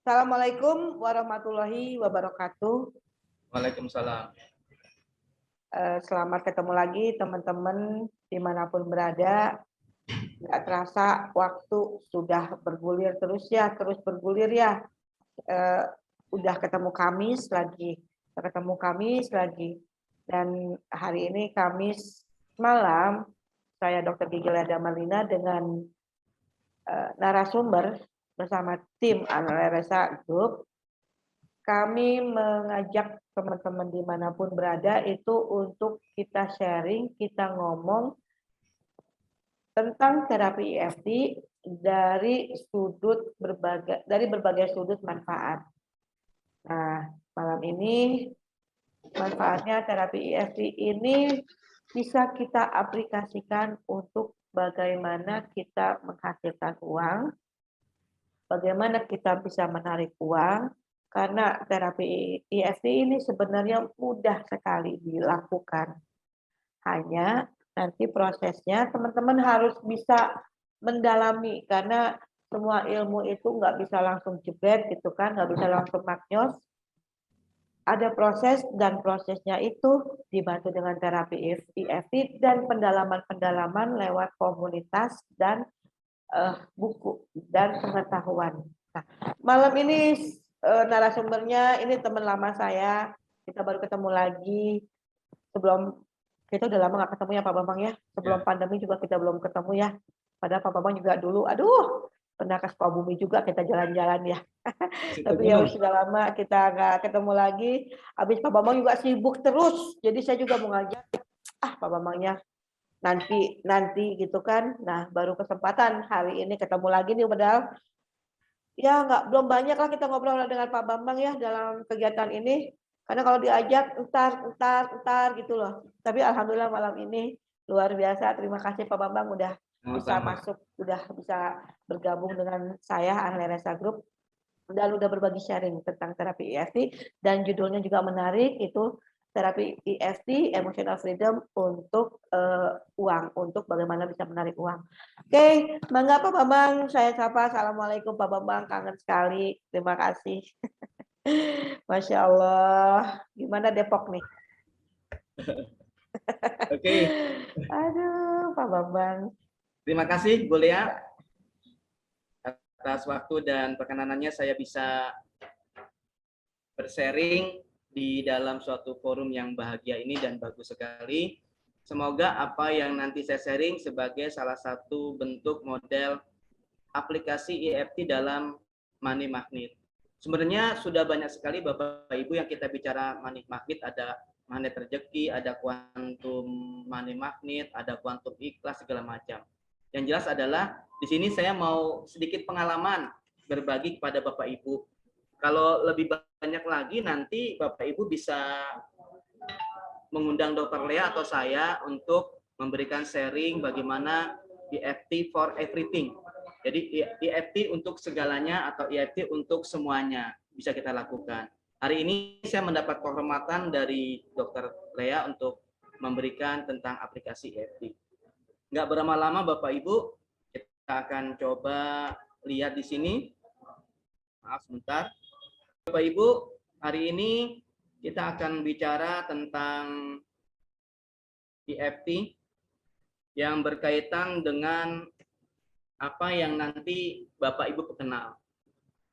Assalamualaikum warahmatullahi wabarakatuh. Waalaikumsalam. Selamat ketemu lagi teman-teman dimanapun berada. Nggak terasa waktu sudah bergulir terus bergulir ya. Udah ketemu Kamis lagi. Dan hari ini Kamis malam, saya Dr. Gigi Leda Marlina dengan narasumber bersama tim Analisa Group. Kami mengajak teman-teman dimanapun berada itu untuk kita sharing, kita ngomong tentang terapi EFT dari berbagai sudut manfaat. Nah, malam ini manfaatnya terapi EFT ini bisa kita aplikasikan untuk bagaimana kita menghasilkan uang, bagaimana kita bisa menarik uang, karena terapi EFT ini sebenarnya mudah sekali dilakukan. Hanya nanti prosesnya teman-teman harus bisa mendalami, karena semua ilmu itu nggak bisa langsung jebret gitu kan, nggak bisa langsung maknyos. Ada proses dan prosesnya itu dibantu dengan terapi EFT dan pendalaman-pendalaman lewat komunitas dan buku dan pengetahuan. Nah, malam ini narasumbernya ini teman lama saya, kita baru ketemu lagi. Sebelum kita udah lama nggak ketemu ya Pak Bambang ya, sebelum pandemi juga kita belum ketemu ya, padahal Pak Bambang juga dulu pernah ke Sukabumi juga kita jalan-jalan ya. Tapi ya sudah lama kita nggak ketemu lagi, habis Pak Bambang juga sibuk terus, jadi saya juga mau ngajak Pak Bambangnya nanti gitu kan. Nah, baru kesempatan hari ini ketemu lagi nih, padahal ya belum banyak lah kita ngobrol dengan Pak Bambang ya dalam kegiatan ini, karena kalau diajak entar gitu loh. Tapi alhamdulillah malam ini luar biasa, terima kasih Pak Bambang udah bisa masuk, udah bisa bergabung dengan saya Analisa Group dan udah berbagi sharing tentang terapi EFT, dan judulnya juga menarik, itu terapi EFT emotional freedom untuk uang, untuk bagaimana bisa menarik uang. Oke, mangga Pak Bambang, saya sapa. Assalamualaikum Pak Bambang, kangen sekali, terima kasih. Masya Allah, gimana Depok nih? Oke. Aduh, Pak Bambang. Terima kasih Bu Lea atas waktu dan perkenanannya saya bisa bersharing di dalam suatu forum yang bahagia ini dan bagus sekali. Semoga apa yang nanti saya sharing sebagai salah satu bentuk model aplikasi EFT dalam money magnet. Sebenarnya sudah banyak sekali Bapak Ibu yang kita bicara money magnet, ada magnet rezeki, ada kuantum money magnet, ada kuantum ikhlas, segala macam. Yang jelas adalah di sini saya mau sedikit pengalaman berbagi kepada Bapak Ibu. Kalau lebih banyak lagi nanti Bapak Ibu bisa mengundang Dr. Lea atau saya untuk memberikan sharing bagaimana EFT for everything. Jadi EFT untuk segalanya atau EFT untuk semuanya bisa kita lakukan. Hari ini saya mendapat kehormatan dari Dr. Lea untuk memberikan tentang aplikasi EFT. Nggak berlama-lama Bapak Ibu, kita akan coba lihat di sini. Maaf sebentar. Bapak Ibu, hari ini kita akan bicara tentang EFT yang berkaitan dengan apa yang nanti Bapak Ibu kenal.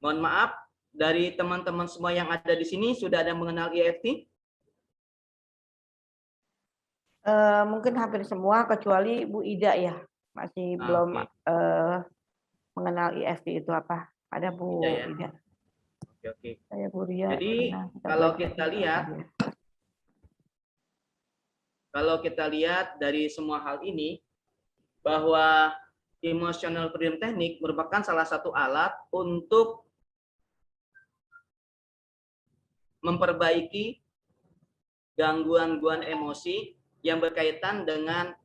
Mohon maaf, dari teman-teman semua yang ada di sini sudah ada yang mengenal EFT? Mungkin hampir semua kecuali Bu Ida ya, masih belum mengenal EFT itu apa. Ada Bu Ida. Oke. Saya Bu Ria. Jadi kalau kita lihat dari semua hal ini, bahwa emotional freedom technique merupakan salah satu alat untuk memperbaiki gangguan-gangguan emosi yang berkaitan dengan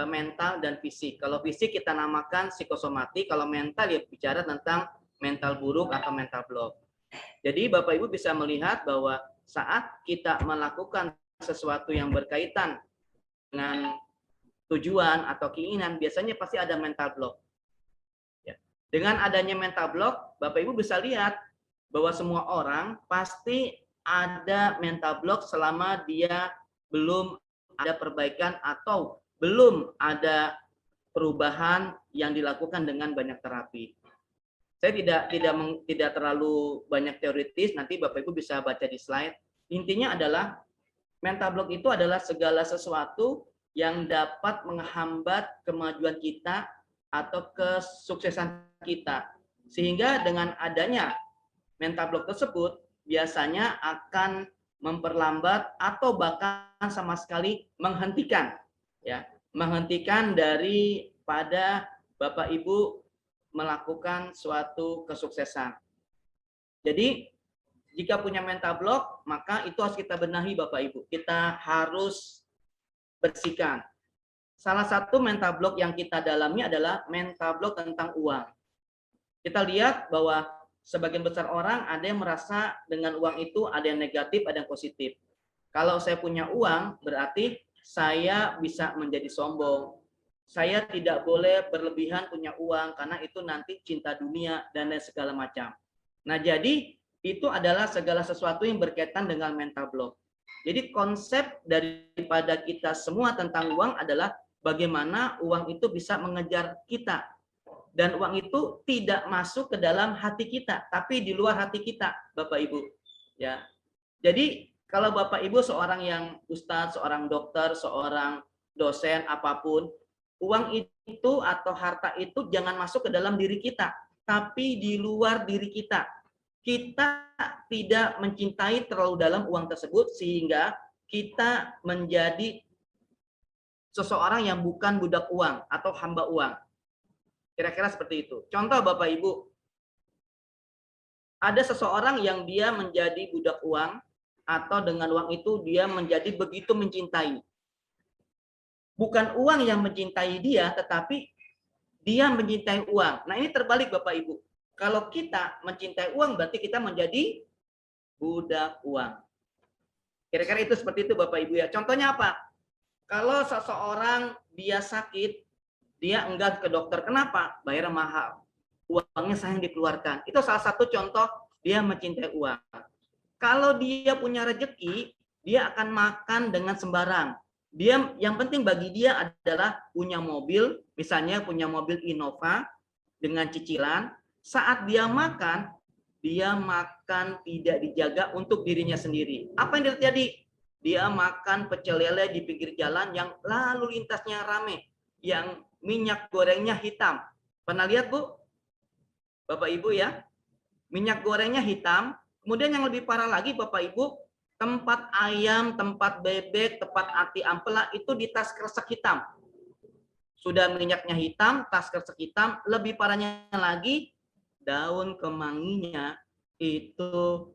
mental dan fisik. Kalau fisik kita namakan psikosomatik, kalau mental ya bicara tentang mental buruk atau mental block. Jadi Bapak Ibu bisa melihat bahwa saat kita melakukan sesuatu yang berkaitan dengan tujuan atau keinginan, biasanya pasti ada mental block. Ya. Dengan adanya mental block, Bapak Ibu bisa lihat bahwa semua orang pasti ada mental block selama dia belum ada perbaikan atau belum ada perubahan yang dilakukan dengan banyak terapi. Saya tidak terlalu banyak teoritis, nanti Bapak Ibu bisa baca di slide. Intinya adalah mental block itu adalah segala sesuatu yang dapat menghambat kemajuan kita atau kesuksesan kita. Sehingga dengan adanya mental block tersebut biasanya akan memperlambat atau bahkan sama sekali menghentikan daripada Bapak Ibu melakukan suatu kesuksesan. Jadi jika punya mental block, maka itu harus kita benahi Bapak Ibu. Kita harus bersihkan. Salah satu mental block yang kita dalami adalah mental block tentang uang. Kita lihat bahwa sebagian besar orang ada yang merasa dengan uang itu ada yang negatif, ada yang positif. Kalau saya punya uang, berarti saya bisa menjadi sombong. Saya tidak boleh berlebihan punya uang karena itu nanti cinta dunia dan lain segala macam. Nah, jadi itu adalah segala sesuatu yang berkaitan dengan mental block. Jadi konsep daripada kita semua tentang uang adalah bagaimana uang itu bisa mengejar kita. Dan uang itu tidak masuk ke dalam hati kita, tapi di luar hati kita, Bapak Ibu. Ya. Jadi kalau Bapak Ibu seorang yang ustadz, seorang dokter, seorang dosen apapun, uang itu atau harta itu jangan masuk ke dalam diri kita, tapi di luar diri kita. Kita tidak mencintai terlalu dalam uang tersebut sehingga kita menjadi seseorang yang bukan budak uang atau hamba uang. Kira-kira seperti itu. Contoh Bapak Ibu, ada seseorang yang dia menjadi budak uang atau dengan uang itu dia menjadi begitu mencintai. Bukan uang yang mencintai dia, tetapi dia mencintai uang. Nah ini terbalik Bapak Ibu. Kalau kita mencintai uang, berarti kita menjadi budak uang. Kira-kira itu seperti itu Bapak Ibu ya. Contohnya apa? Kalau seseorang dia sakit, dia enggan ke dokter. Kenapa? Bayar mahal. Uangnya sayang dikeluarkan. Itu salah satu contoh dia mencintai uang. Kalau dia punya rezeki, dia akan makan dengan sembarang. Dia yang penting bagi dia adalah punya mobil, misalnya punya mobil Innova dengan cicilan. Saat dia makan tidak dijaga untuk dirinya sendiri. Apa yang terjadi? Dia makan pecel lele di pinggir jalan yang lalu lintasnya rame, yang minyak gorengnya hitam. Pernah lihat Bu? Bapak Ibu ya? Minyak gorengnya hitam. Kemudian yang lebih parah lagi Bapak Ibu, tempat ayam, tempat bebek, tempat ati ampela itu di tas kresek hitam. Sudah minyaknya hitam, tas kresek hitam, lebih parahnya lagi daun kemanginya itu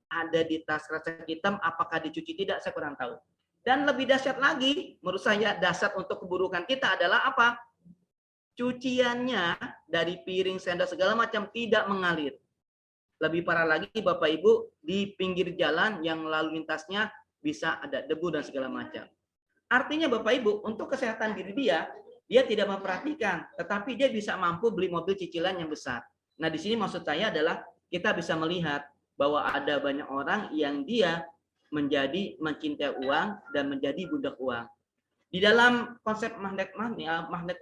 ada di tas kresek hitam, apakah dicuci tidak saya kurang tahu. Dan lebih dahsyat lagi, menurut saya dahsyat untuk keburukan kita adalah apa? Cuciannya dari piring, sendok segala macam tidak mengalir. Lebih parah lagi Bapak Ibu, di pinggir jalan yang lalu lintasnya bisa ada debu dan segala macam. Artinya Bapak Ibu, untuk kesehatan diri dia tidak memperhatikan, tetapi dia bisa mampu beli mobil cicilan yang besar. Nah, di sini maksud saya adalah kita bisa melihat bahwa ada banyak orang yang dia menjadi mencintai uang dan menjadi budak uang. Di dalam konsep magnet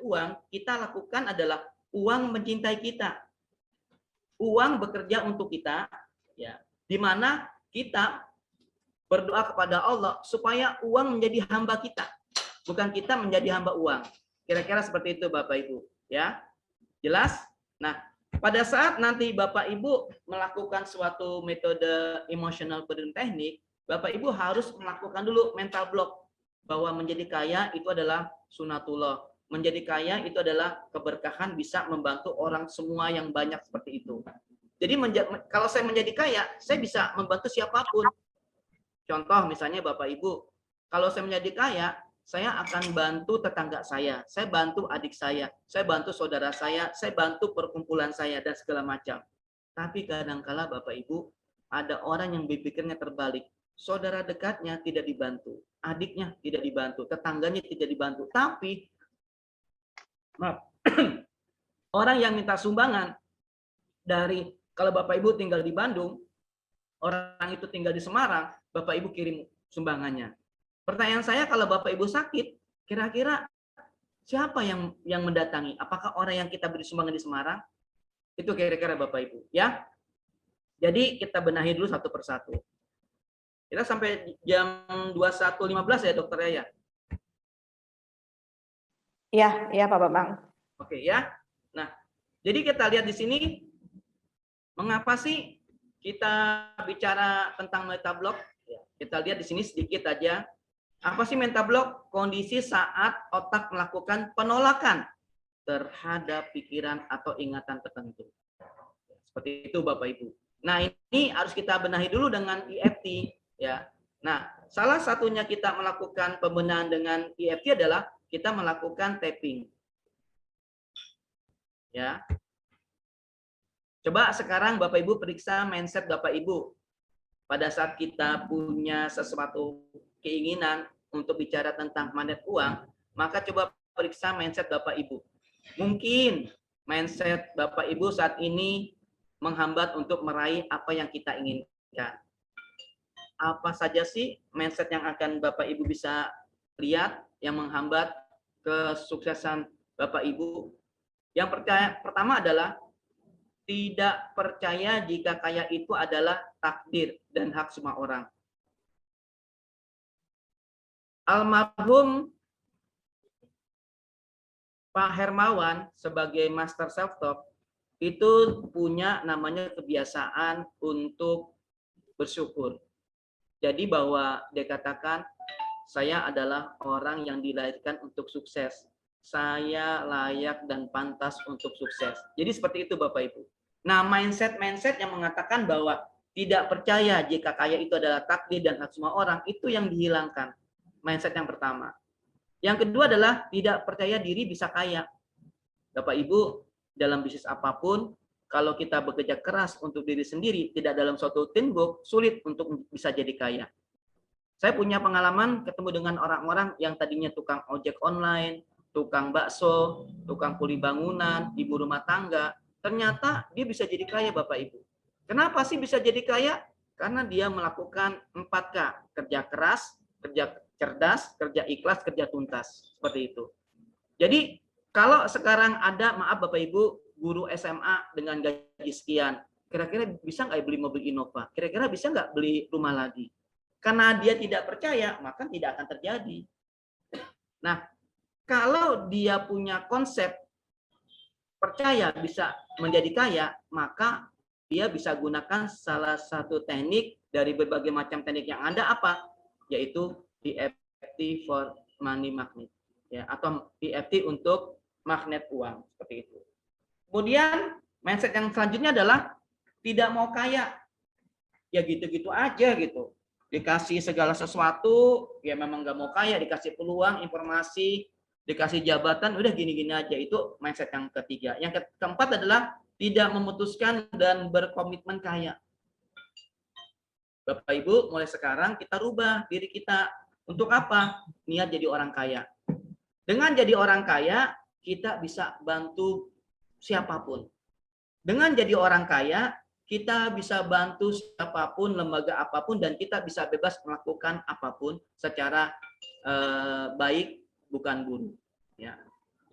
uang, kita lakukan adalah uang mencintai kita. Uang bekerja untuk kita, ya, di mana kita berdoa kepada Allah supaya uang menjadi hamba kita, bukan kita menjadi hamba uang. Kira-kira seperti itu Bapak Ibu, ya. Jelas? Nah, pada saat nanti Bapak Ibu melakukan suatu metode emotional freedom technique, Bapak Ibu harus melakukan dulu mental block bahwa menjadi kaya itu adalah sunatullah. Menjadi kaya itu adalah keberkahan, bisa membantu orang semua yang banyak seperti itu. Jadi kalau saya menjadi kaya, saya bisa membantu siapapun. Contoh misalnya Bapak Ibu, kalau saya menjadi kaya, saya akan bantu tetangga saya bantu adik saya bantu saudara saya bantu perkumpulan saya dan segala macam. Tapi kadangkala Bapak Ibu, ada orang yang berpikirnya terbalik. Saudara dekatnya tidak dibantu, adiknya tidak dibantu, tetangganya tidak dibantu. Tapi orang yang minta sumbangan dari Kalau Bapak Ibu tinggal di Bandung, orang itu tinggal di Semarang, Bapak Ibu kirim sumbangannya. Pertanyaan saya, kalau Bapak Ibu sakit, kira-kira siapa yang mendatangi? Apakah orang yang kita beri sumbangan di Semarang? Itu kira-kira Bapak Ibu, ya. Jadi kita benahi dulu satu persatu. Kita sampai jam 21.15 ya, Dokter Yaya? Iya Pak Bambang. Oke ya. Nah, jadi kita lihat di sini, mengapa sih kita bicara tentang metablok? Kita lihat di sini sedikit aja. Apa sih metablok? Kondisi saat otak melakukan penolakan terhadap pikiran atau ingatan tertentu. Seperti itu Bapak Ibu. Nah, ini harus kita benahi dulu dengan EFT ya. Nah, salah satunya kita melakukan pembenahan dengan EFT adalah kita melakukan tapping. Ya. Coba sekarang Bapak Ibu periksa mindset Bapak Ibu. Pada saat kita punya sesuatu keinginan untuk bicara tentang magnet uang, maka coba periksa mindset Bapak Ibu. Mungkin mindset Bapak Ibu saat ini menghambat untuk meraih apa yang kita inginkan. Apa saja sih mindset yang akan Bapak Ibu bisa lihat yang menghambat kesuksesan Bapak Ibu? Yang pertama adalah tidak percaya jika kaya itu adalah takdir dan hak semua orang. Almarhum Pak Hermawan sebagai master self-talk itu punya namanya kebiasaan untuk bersyukur. Jadi bahwa dia katakan, saya adalah orang yang dilahirkan untuk sukses. Saya layak dan pantas untuk sukses. Jadi seperti itu Bapak Ibu. Nah, mindset yang mengatakan bahwa tidak percaya jika kaya itu adalah takdir dan hak semua orang, itu yang dihilangkan. Mindset yang pertama. Yang kedua adalah tidak percaya diri bisa kaya. Bapak Ibu, dalam bisnis apapun, kalau kita bekerja keras untuk diri sendiri, tidak dalam suatu teamwork, sulit untuk bisa jadi kaya. Saya punya pengalaman ketemu dengan orang-orang yang tadinya tukang ojek online, tukang bakso, tukang kuli bangunan, ibu rumah tangga. Ternyata dia bisa jadi kaya Bapak Ibu. Kenapa sih bisa jadi kaya? Karena dia melakukan 4K. Kerja keras, kerja cerdas, kerja ikhlas, kerja tuntas. Seperti itu. Jadi kalau sekarang ada, maaf Bapak Ibu, guru SMA dengan gaji sekian, kira-kira bisa nggak beli mobil Innova? Kira-kira bisa nggak beli rumah lagi? Karena dia tidak percaya, maka tidak akan terjadi. Nah, kalau dia punya konsep percaya bisa menjadi kaya, maka dia bisa gunakan salah satu teknik dari berbagai macam teknik yang ada apa? Yaitu EFT for money magnet, ya, atau EFT untuk magnet uang, seperti itu. Kemudian mindset yang selanjutnya adalah tidak mau kaya. Ya gitu-gitu aja gitu. Dikasih segala sesuatu, ya memang nggak mau kaya, dikasih peluang, informasi, dikasih jabatan, udah gini-gini aja. Itu mindset yang ketiga. Yang keempat adalah tidak memutuskan dan berkomitmen kaya. Bapak Ibu, mulai sekarang kita rubah diri kita. Untuk apa? Niat jadi orang kaya. Dengan jadi orang kaya, kita bisa bantu siapapun. Dengan jadi orang kaya, kita bisa bantu siapapun, lembaga apapun, dan kita bisa bebas melakukan apapun secara baik, bukan guru. Ya.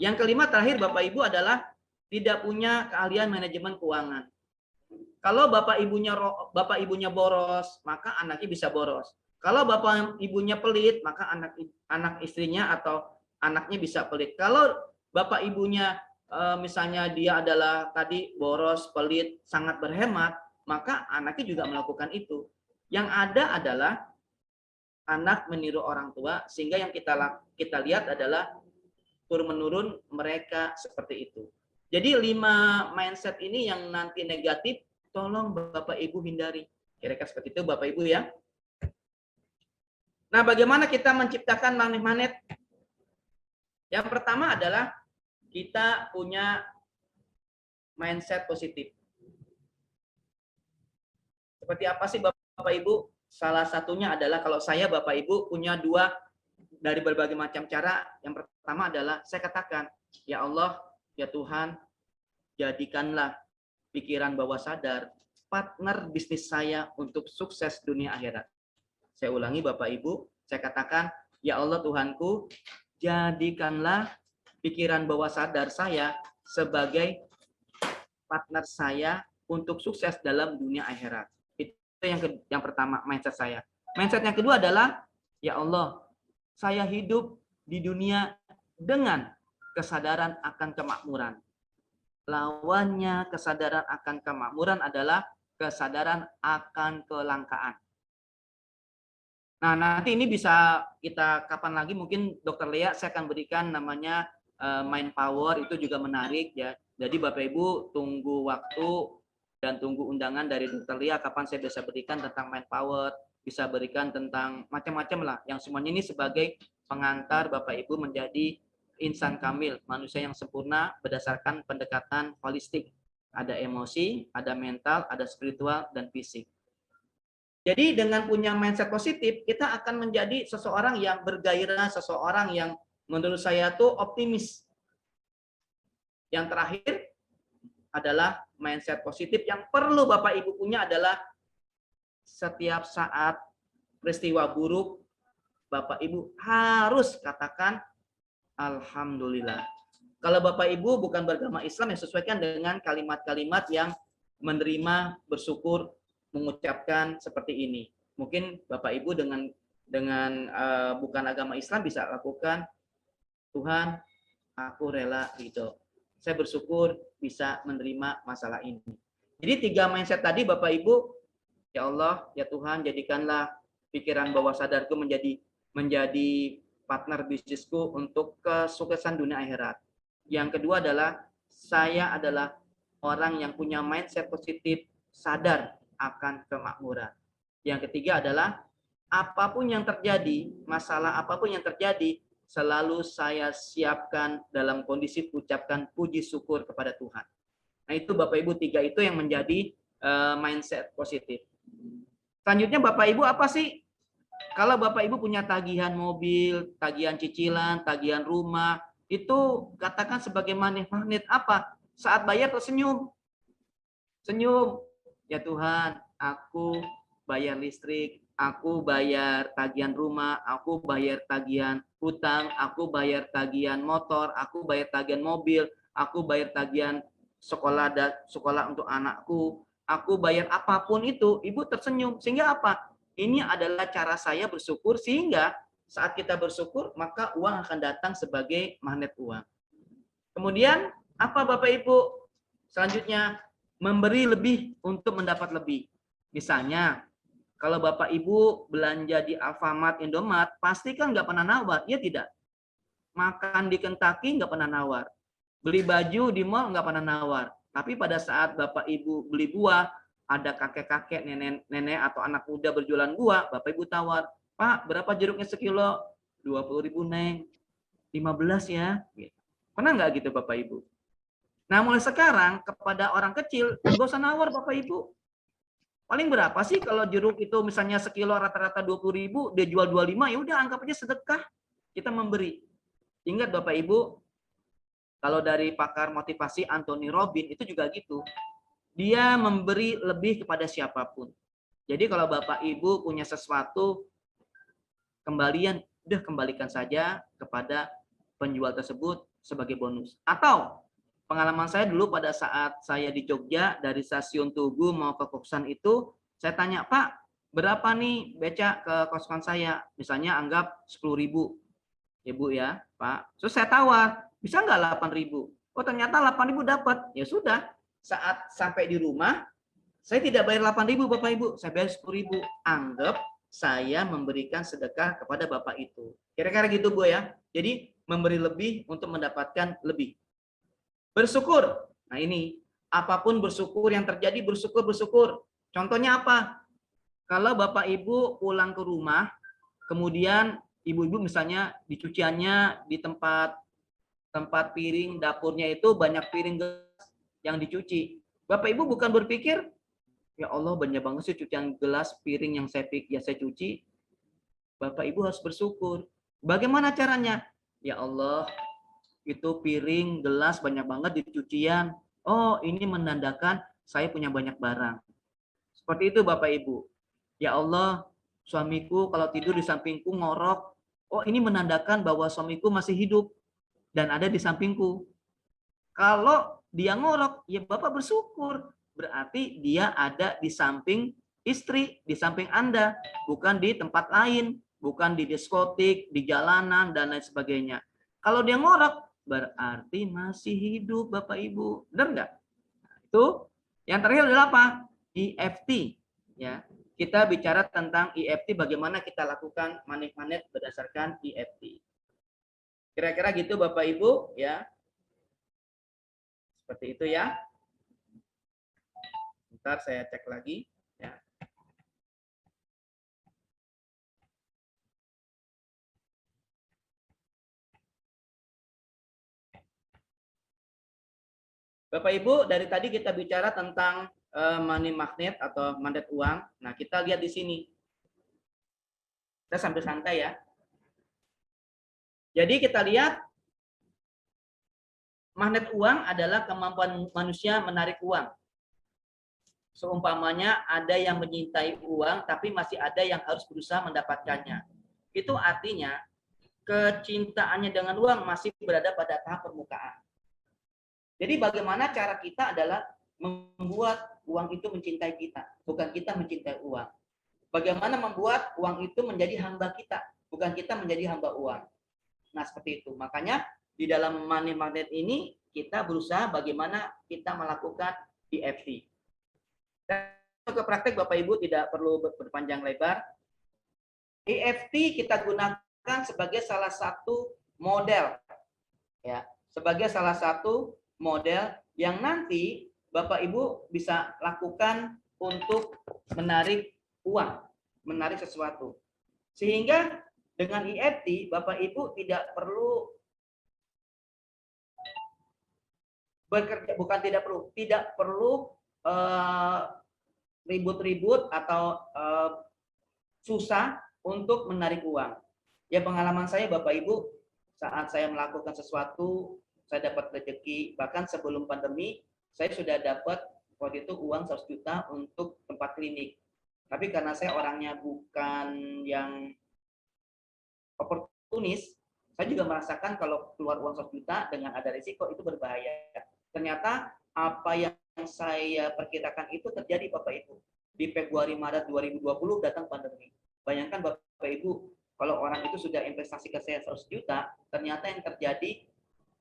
Yang kelima terakhir Bapak Ibu adalah tidak punya keahlian manajemen keuangan. Kalau bapak ibunya boros, maka anaknya bisa boros. Kalau bapak ibunya pelit, maka anak istrinya atau anaknya bisa pelit. Kalau bapak ibunya misalnya dia adalah tadi boros, pelit, sangat berhemat, maka anaknya juga melakukan itu. Yang ada adalah anak meniru orang tua, sehingga yang kita lihat adalah turun-menurun mereka seperti itu. Jadi 5 mindset ini yang nanti negatif, tolong Bapak Ibu hindari. Kira-kira seperti itu Bapak Ibu ya. Nah, bagaimana kita menciptakan magnet-magnet? Yang pertama adalah kita punya mindset positif. Seperti apa sih Bapak Ibu? Salah satunya adalah kalau saya Bapak Ibu punya 2 dari berbagai macam cara. Yang pertama adalah saya katakan, ya Allah, ya Tuhan, jadikanlah pikiran bawah sadar, partner bisnis saya untuk sukses dunia akhirat. Saya ulangi Bapak Ibu, saya katakan, ya Allah Tuhanku, jadikanlah pikiran bawah sadar saya sebagai partner saya untuk sukses dalam dunia akhirat. Itu yang pertama, mindset saya. Mindset yang kedua adalah, ya Allah, saya hidup di dunia dengan kesadaran akan kemakmuran. Lawannya kesadaran akan kemakmuran adalah kesadaran akan kelangkaan. Nah, nanti ini bisa kita kapan lagi mungkin Dokter Lea saya akan berikan namanya mind power, itu juga menarik ya. Jadi Bapak Ibu tunggu waktu dan tunggu undangan dari Dokter Lea kapan saya bisa berikan tentang mind power, bisa berikan tentang macam-macam lah. Yang semuanya ini sebagai pengantar Bapak Ibu menjadi insan kamil, manusia yang sempurna berdasarkan pendekatan holistik. Ada emosi, ada mental, ada spiritual, dan fisik. Jadi dengan punya mindset positif, kita akan menjadi seseorang yang bergairah, seseorang yang menurut saya tuh optimis. Yang terakhir adalah mindset positif yang perlu Bapak Ibu punya adalah setiap saat peristiwa buruk, Bapak Ibu harus katakan Alhamdulillah. Kalau Bapak Ibu bukan beragama Islam, ya sesuaikan dengan kalimat-kalimat yang menerima, bersyukur, mengucapkan seperti ini. Mungkin Bapak Ibu dengan bukan agama Islam bisa lakukan, Tuhan, aku rela gitu. Saya bersyukur bisa menerima masalah ini. Jadi 3 mindset tadi Bapak Ibu, ya Allah, ya Tuhan, jadikanlah pikiran bawah sadarku menjadi partner bisnisku untuk kesuksesan dunia akhirat. Yang kedua adalah saya adalah orang yang punya mindset positif, sadar akan kemakmuran. Yang ketiga adalah apapun yang terjadi, masalah apapun yang terjadi, selalu saya siapkan dalam kondisi ucapkan puji syukur kepada Tuhan. Nah itu Bapak Ibu 3 itu yang menjadi mindset positif. Selanjutnya Bapak Ibu apa sih? Kalau Bapak Ibu punya tagihan mobil, tagihan cicilan, tagihan rumah, itu katakan sebagai magnet apa? Saat bayar tersenyum. Senyum. Ya Tuhan, aku bayar listrik, aku bayar tagihan rumah, aku bayar tagihan hutang, aku bayar tagihan motor, aku bayar tagihan mobil, aku bayar tagihan sekolah untuk anakku, aku bayar apapun itu, Ibu tersenyum. Sehingga apa? Ini adalah cara saya bersyukur, sehingga saat kita bersyukur, maka uang akan datang sebagai magnet uang. Kemudian, apa Bapak Ibu? Selanjutnya, memberi lebih untuk mendapat lebih. Misalnya, kalau Bapak Ibu belanja di Alfamart, Indomart, pasti kan nggak pernah nawar, ya tidak? Makan di Kentucky nggak pernah nawar. Beli baju di mall nggak pernah nawar. Tapi pada saat Bapak Ibu beli buah, ada kakek-kakek, nenek atau anak muda berjualan buah, Bapak Ibu tawar, Pak, berapa jeruknya sekilo? 20.000 Neng. 15 ya. Pernah nggak gitu Bapak Ibu? Nah mulai sekarang kepada orang kecil, nggak usah nawar Bapak Ibu. Paling berapa sih kalau jeruk itu misalnya sekilo rata-rata 20.000, dia jual 25, ya udah anggap aja sedekah. Kita memberi. Ingat Bapak Ibu, kalau dari pakar motivasi Anthony Robbins itu juga gitu. Dia memberi lebih kepada siapapun. Jadi kalau Bapak Ibu punya sesuatu, kembalian, udah kembalikan saja kepada penjual tersebut sebagai bonus. Atau pengalaman saya dulu pada saat saya di Jogja, dari stasiun Tugu mau ke kosan itu, saya tanya, Pak, berapa nih beca ke kosan saya? Misalnya anggap 10.000. Ya Bu ya, Pak. Terus saya tawar, bisa nggak 8.000? Oh ternyata 8.000 dapat. Ya sudah, saat sampai di rumah, saya tidak bayar 8.000 Bapak Ibu, saya bayar 10.000. Anggap saya memberikan sedekah kepada Bapak itu. Kira-kira gitu Bu ya. Jadi memberi lebih untuk mendapatkan lebih. Bersyukur. Nah ini, apapun bersyukur yang terjadi, bersyukur. Contohnya apa? Kalau Bapak Ibu pulang ke rumah, kemudian ibu-ibu misalnya di cuciannya di tempat piring dapurnya itu banyak piring yang dicuci. Bapak Ibu bukan berpikir, ya Allah banyak banget sih cucian gelas piring yang saya cuci. Bapak Ibu harus bersyukur. Bagaimana caranya? Ya Allah, itu piring gelas banyak banget di cucian. Oh, ini menandakan saya punya banyak barang. Seperti itu Bapak Ibu. Ya Allah, suamiku kalau tidur di sampingku ngorok. Oh, ini menandakan bahwa suamiku masih hidup dan ada di sampingku. Kalau dia ngorok, ya Bapak bersyukur. Berarti dia ada di samping istri, di samping Anda, bukan di tempat lain, bukan di diskotik, di jalanan, dan lain sebagainya. Kalau dia ngorok, berarti masih hidup Bapak Ibu. Benar nggak? Itu yang terakhir adalah apa? EFT. Ya, kita bicara tentang EFT, bagaimana kita lakukan money magnet berdasarkan EFT. Kira-kira gitu Bapak Ibu, ya. Seperti itu ya. Bentar saya cek lagi. Ya. Bapak Ibu, dari tadi kita bicara tentang money magnet atau magnet uang. Nah, kita lihat di sini. Kita sambil santai ya. Jadi kita lihat magnet uang adalah kemampuan manusia menarik uang. Seumpamanya ada yang menyintai uang, tapi masih ada yang harus berusaha mendapatkannya. Itu artinya kecintaannya dengan uang masih berada pada tahap permukaan. Jadi bagaimana cara kita adalah membuat uang itu mencintai kita, bukan kita mencintai uang. Bagaimana membuat uang itu menjadi hamba kita, bukan kita menjadi hamba uang. Nah, seperti itu. Makanya di dalam money magnet ini kita berusaha bagaimana kita melakukan EFT. Dan ke praktek Bapak Ibu tidak perlu berpanjang lebar. EFT kita gunakan sebagai salah satu model, ya, sebagai salah satu model yang nanti Bapak Ibu bisa lakukan untuk menarik uang, menarik sesuatu. Sehingga dengan EFT Bapak Ibu tidak perlu bekerja, bukan tidak perlu ribut-ribut atau susah untuk menarik uang. Ya, pengalaman saya Bapak Ibu, saat saya melakukan sesuatu, saya dapat rezeki, bahkan sebelum pandemi, saya sudah dapat waktu itu uang 100 juta untuk tempat klinik. Tapi karena saya orangnya bukan yang oportunis, saya juga merasakan kalau keluar uang 100 juta dengan ada risiko itu berbahaya. Ternyata apa yang saya perkirakan itu terjadi Bapak Ibu. Di Februari Maret 2020 datang pandemi. Bayangkan Bapak Ibu, kalau orang itu sudah investasi ke saya 100 juta, ternyata yang terjadi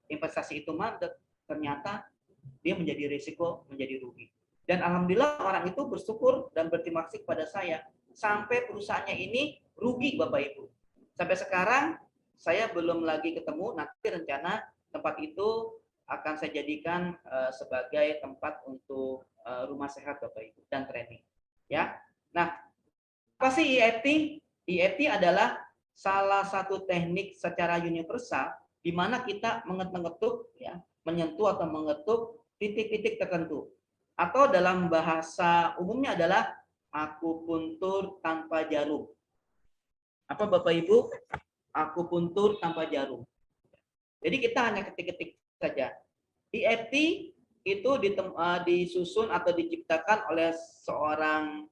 investasi itu mandek, ternyata dia menjadi risiko, menjadi rugi. Dan alhamdulillah orang itu bersyukur dan berterima kasih kepada saya sampai perusahaannya ini rugi Bapak Ibu. Sampai sekarang saya belum lagi ketemu, nanti rencana tempat itu akan saya jadikan sebagai tempat untuk rumah sehat Bapak Ibu dan training. Ya. Nah, apa sih EFT? EFT adalah salah satu teknik secara universal di mana kita mengetuk, ya, menyentuh atau mengetuk titik-titik tertentu. Atau dalam bahasa umumnya adalah akupuntur tanpa jarum. Apa Bapak Ibu? Akupuntur tanpa jarum. Jadi kita hanya ketik-ketik saja. EFT itu disusun atau diciptakan oleh seorang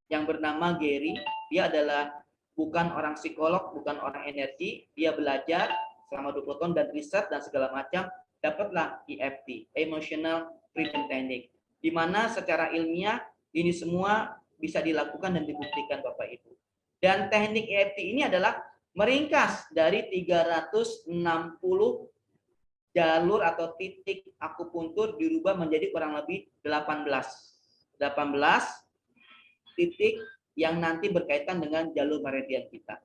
yang bernama Gary. Dia adalah bukan orang psikolog, bukan orang energi. Dia belajar selama 20 tahun dan riset dan segala macam. Dapatlah EFT, Emotional Freedom Technique. Di mana secara ilmiah ini semua bisa dilakukan dan dibuktikan Bapak Ibu. Dan teknik EFT ini adalah meringkas dari 360 jalur atau titik akupuntur dirubah menjadi kurang lebih 18 titik yang nanti berkaitan dengan jalur meridian kita.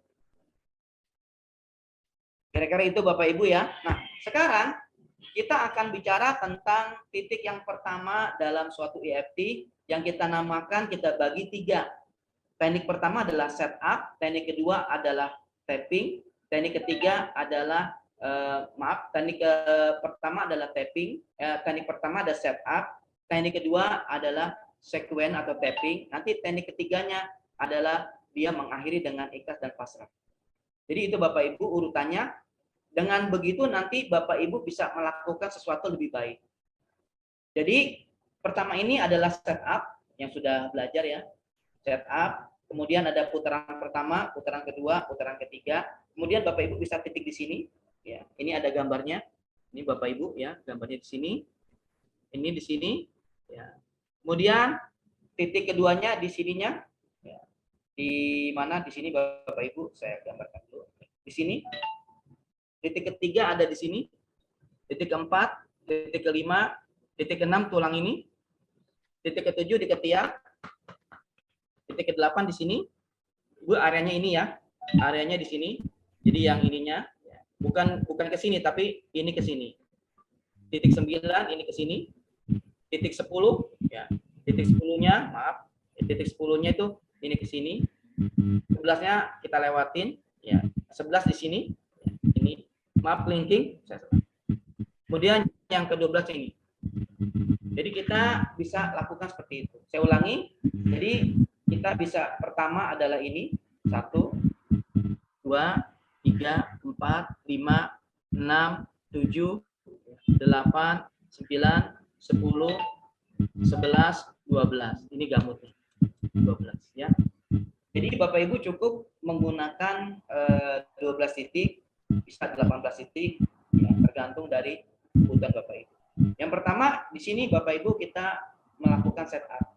Kira-kira itu Bapak Ibu ya. Nah, sekarang kita akan bicara tentang titik yang pertama dalam suatu EFT yang kita namakan, kita bagi 3. Teknik pertama adalah setup, teknik kedua adalah tapping, teknik ketiga adalah teknik pertama adalah tapping, teknik pertama ada setup, teknik kedua adalah sequence atau tapping, nanti teknik ketiganya adalah dia mengakhiri dengan ikhlas dan pasrah. Jadi itu Bapak Ibu urutannya. Dengan begitu nanti Bapak Ibu bisa melakukan sesuatu lebih baik. Jadi Pertama ini adalah setup yang sudah belajar ya. Setup, kemudian ada putaran pertama, putaran kedua, putaran ketiga. Kemudian Bapak Ibu bisa titik di sini. Ya, ini ada gambarnya. Ini Bapak Ibu ya, gambarnya di sini. Ini di sini. Ya. Kemudian titik keduanya di sininya. Ya. Di mana? Di sini Bapak Ibu, saya gambarkan dulu. Di sini. Titik ketiga ada di sini. Titik keempat, titik kelima, titik keenam tulang ini. Titik ketujuh di ketiak. Titik ke-8 di sini. Bu, areanya ini ya. Areanya di sini. Jadi yang ininya bukan ke sini tapi ini ke sini. Titik 9 ini ke sini. Titik 10 ya. Titik 10-nya, maaf. Titik 10-nya itu ini ke sini. 11-nya kita lewatin ya. 11 di sini. Ya, ini. Maaf linking. Kemudian yang ke-12 ini. Jadi kita bisa lakukan seperti itu. Saya ulangi. Jadi kita bisa pertama adalah ini 1, 2, 3, 4, 5, 6, 7, 8, 9, 10, 11, 12. Ini gamutnya 12 ya. Jadi Bapak Ibu cukup menggunakan 12 titik, bisa 18 titik ya, tergantung dari kebutuhan Bapak Ibu. Yang pertama di sini Bapak Ibu kita melakukan setup.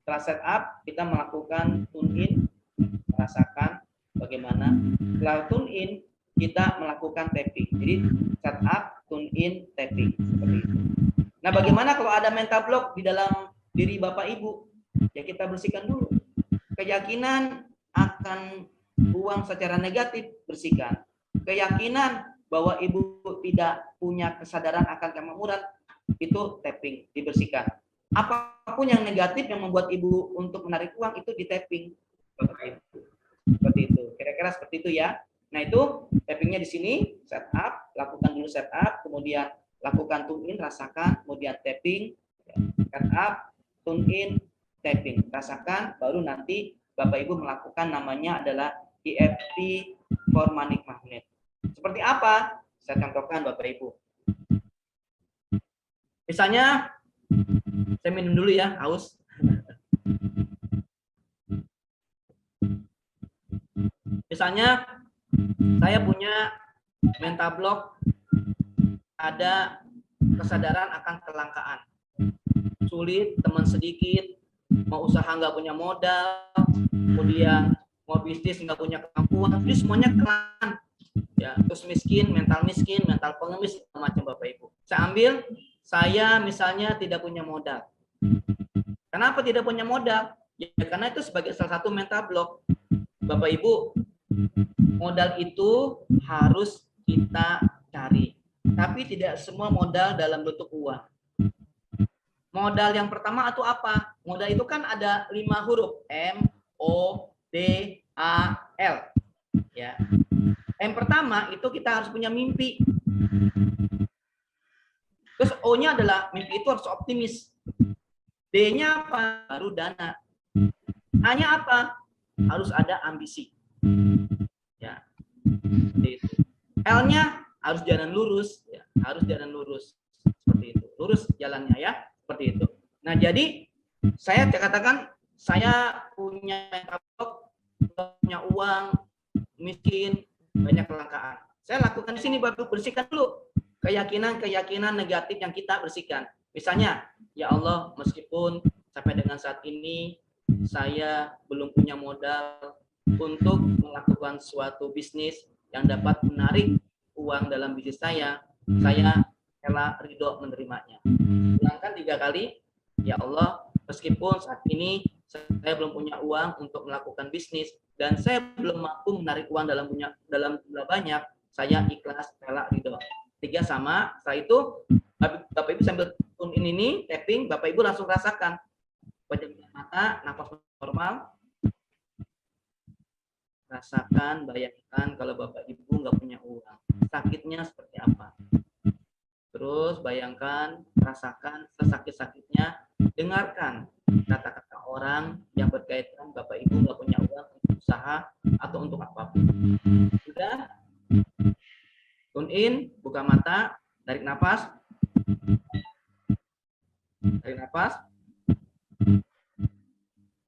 Setelah setup kita melakukan tune in, merasakan bagaimana. Setelah tune in kita melakukan tapping. Jadi setup, tune in, tapping seperti itu. Nah, bagaimana kalau ada mental block di dalam diri Bapak Ibu? Ya kita bersihkan dulu. Keyakinan akan uang secara negatif, bersihkan. Keyakinan bahwa Ibu tidak punya kesadaran akan kemakmuran, itu tapping, dibersihkan. Apapun yang negatif yang membuat Ibu untuk menarik uang itu di tapping. Seperti itu. Kira-kira seperti itu ya. Nah, itu tappingnya di sini, setup, lakukan dulu setup, kemudian lakukan tune in, rasakan, kemudian tapping, setup, tune in, tapping, rasakan, baru nanti Bapak Ibu melakukan namanya adalah EFT for Money Magnet. Seperti apa? Saya contohkan Bapak Ibu. Misalnya, saya minum dulu ya, haus. Misalnya, saya punya mental block, ada kesadaran akan kelangkaan. Sulit, teman sedikit, mau usaha nggak punya modal, kemudian mau bisnis nggak punya kemampuan, jadi semuanya kelangkaan. Ya, terus miskin, mental pengemis, macam Bapak Ibu. Saya ambil, saya misalnya tidak punya modal. Kenapa tidak punya modal? Ya, karena itu sebagai salah satu mental block. Bapak Ibu, modal itu harus kita cari. Tapi tidak semua modal dalam bentuk uang. Modal yang pertama itu apa? Modal itu kan ada 5 huruf. M, O, D, A, L. Ya. Yang pertama itu kita harus punya mimpi. Terus O-nya adalah mimpi itu harus optimis. D-nya apa? Baru dana. A-nya apa? Harus ada ambisi. Ya. L-nya harus jalan lurus, ya. Harus jalan lurus. Seperti itu. Lurus jalannya ya, seperti itu. Nah, jadi saya katakan saya punya punya uang, miskin, banyak kelangkaan. Saya lakukan di sini baru bersihkan dulu keyakinan negatif yang kita bersihkan. Misalnya, ya Allah, meskipun sampai dengan saat ini saya belum punya modal untuk melakukan suatu bisnis yang dapat menarik uang dalam bisnis saya rela ridho menerimanya. Ulangkan 3 kali, ya Allah, meskipun saat ini saya belum punya uang untuk melakukan bisnis dan saya belum mampu menarik uang dalam jumlah banyak, saya ikhlas, rela, ridho. 3 sama. Setelah itu Bapak Ibu sambil tune in ini, tapping, Bapak Ibu langsung rasakan. Pejamkan mata, nafas normal. Rasakan, bayangkan kalau Bapak Ibu nggak punya uang. Sakitnya seperti apa? Terus bayangkan, rasakan sesakit-sakitnya, dengarkan kata-kata orang yang berkaitan Bapak Ibu nggak punya uang untuk usaha atau untuk apapun. Sudah? Tune in, buka mata, tarik nafas. Tarik nafas.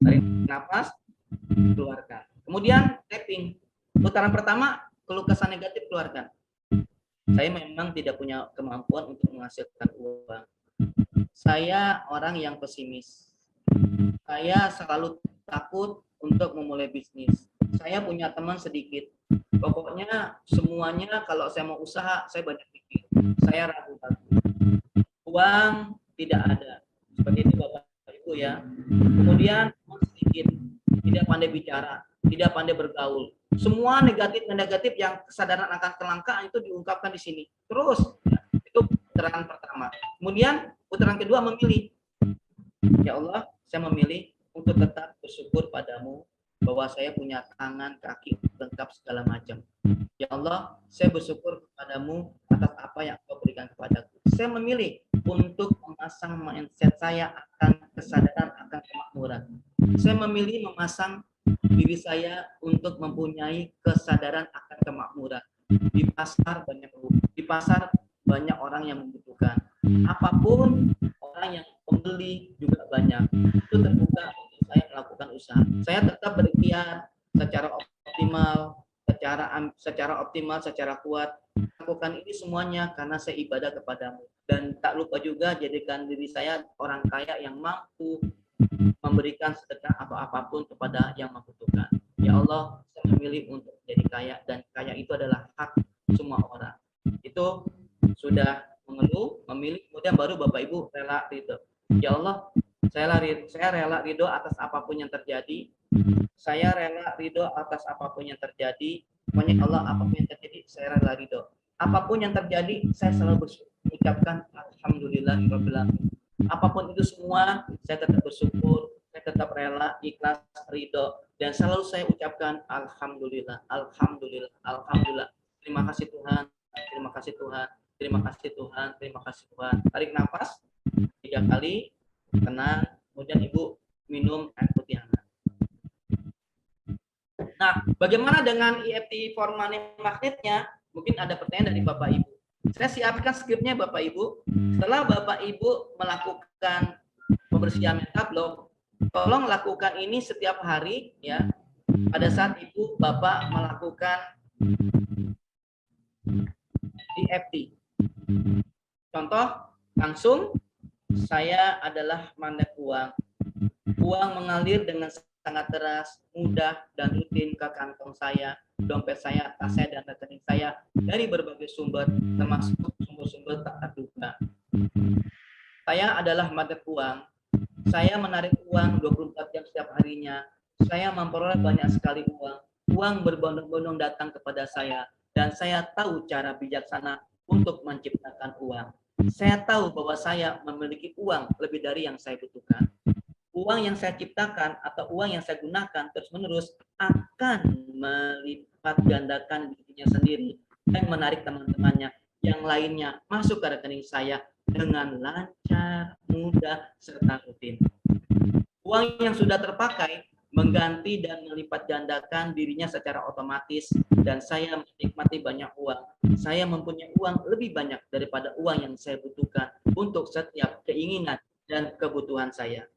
Tarik nafas, keluarkan. Kemudian tapping. Putaran pertama, keluh kesah negatif keluarkan. Saya memang tidak punya kemampuan untuk menghasilkan uang. Saya orang yang pesimis. Saya selalu takut untuk memulai bisnis. Saya punya teman sedikit. Pokoknya semuanya kalau saya mau usaha, saya banyak pikir. Saya ragu-ragu. Uang tidak ada. Seperti itu Bapak Ibu ya. Kemudian sedikit, tidak pandai bicara, tidak pandai bergaul. Semua negatif yang kesadaran akan kelangkaan itu diungkapkan di sini. Terus, ya, itu putaran pertama. Kemudian putaran kedua memilih. Ya Allah, saya memilih untuk tetap bersyukur padamu bahwa saya punya tangan, kaki, lengkap segala macam. Ya Allah, saya bersyukur kepadamu atas apa yang Kau berikan kepadaku. Saya memilih untuk memasang mindset saya akan kesadaran akan kemakmuran. Saya memilih memasang diri saya untuk mempunyai kesadaran akan kemakmuran. Di pasar banyak orang yang membutuhkan. Apapun orang yang pembeli juga banyak. Itu terbuka untuk saya melakukan usaha. Saya tetap berikhtiar secara optimal, secara kuat. Lakukan ini semuanya karena saya ibadah kepadamu. Dan tak lupa juga jadikan diri saya orang kaya yang mampu memberikan sedekah atau apapun kepada yang membutuhkan. Ya Allah, saya memilih untuk jadi kaya dan kaya itu adalah hak semua orang. Itu sudah mengeluh, memilih, kemudian baru Bapak Ibu rela ridho. Ya Allah, saya rela ridho atas apapun yang terjadi. Saya rela ridho atas apapun yang terjadi. Pokoknya Allah, apapun yang terjadi, saya rela ridho. Apapun yang terjadi, saya selalu bersyukur, mengucapkan alhamdulillahirabbil alamin. Apapun itu semua, saya tetap bersyukur, saya tetap rela, ikhlas, ridho, dan selalu saya ucapkan alhamdulillah, alhamdulillah, alhamdulillah. Terima kasih Tuhan, terima kasih Tuhan, terima kasih Tuhan, terima kasih Tuhan. Tarik nafas 3 kali, tenang, kemudian Ibu minum air putih hangat. Nah, bagaimana dengan EFT for money magnetnya? Mungkin ada pertanyaan dari Bapak Ibu. Saya siapkan skripnya Bapak Ibu. Setelah Bapak Ibu melakukan pembersihan metablok, tolong lakukan ini setiap hari ya. Pada saat Ibu Bapak melakukan EFT. Contoh, langsung saya adalah magnet uang. Uang mengalir dengan sangat deras, mudah, dan rutin ke kantong saya, dompet saya, tas saya, dan rekening saya dari berbagai sumber, termasuk sumber-sumber tak terduga. Saya adalah magnet uang. Saya menarik uang 24 jam setiap harinya. Saya memperoleh banyak sekali uang. Uang berbondong-bondong datang kepada saya, dan saya tahu cara bijaksana untuk menciptakan uang. Saya tahu bahwa saya memiliki uang lebih dari yang saya butuhkan. Uang yang saya ciptakan atau uang yang saya gunakan terus-menerus akan melipat gandakan dirinya sendiri dan menarik teman-temannya yang lainnya masuk ke rekening saya dengan lancar, mudah, serta rutin. Uang yang sudah terpakai mengganti dan melipat gandakan dirinya secara otomatis, dan saya menikmati banyak uang. Saya mempunyai uang lebih banyak daripada uang yang saya butuhkan untuk setiap keinginan dan kebutuhan saya.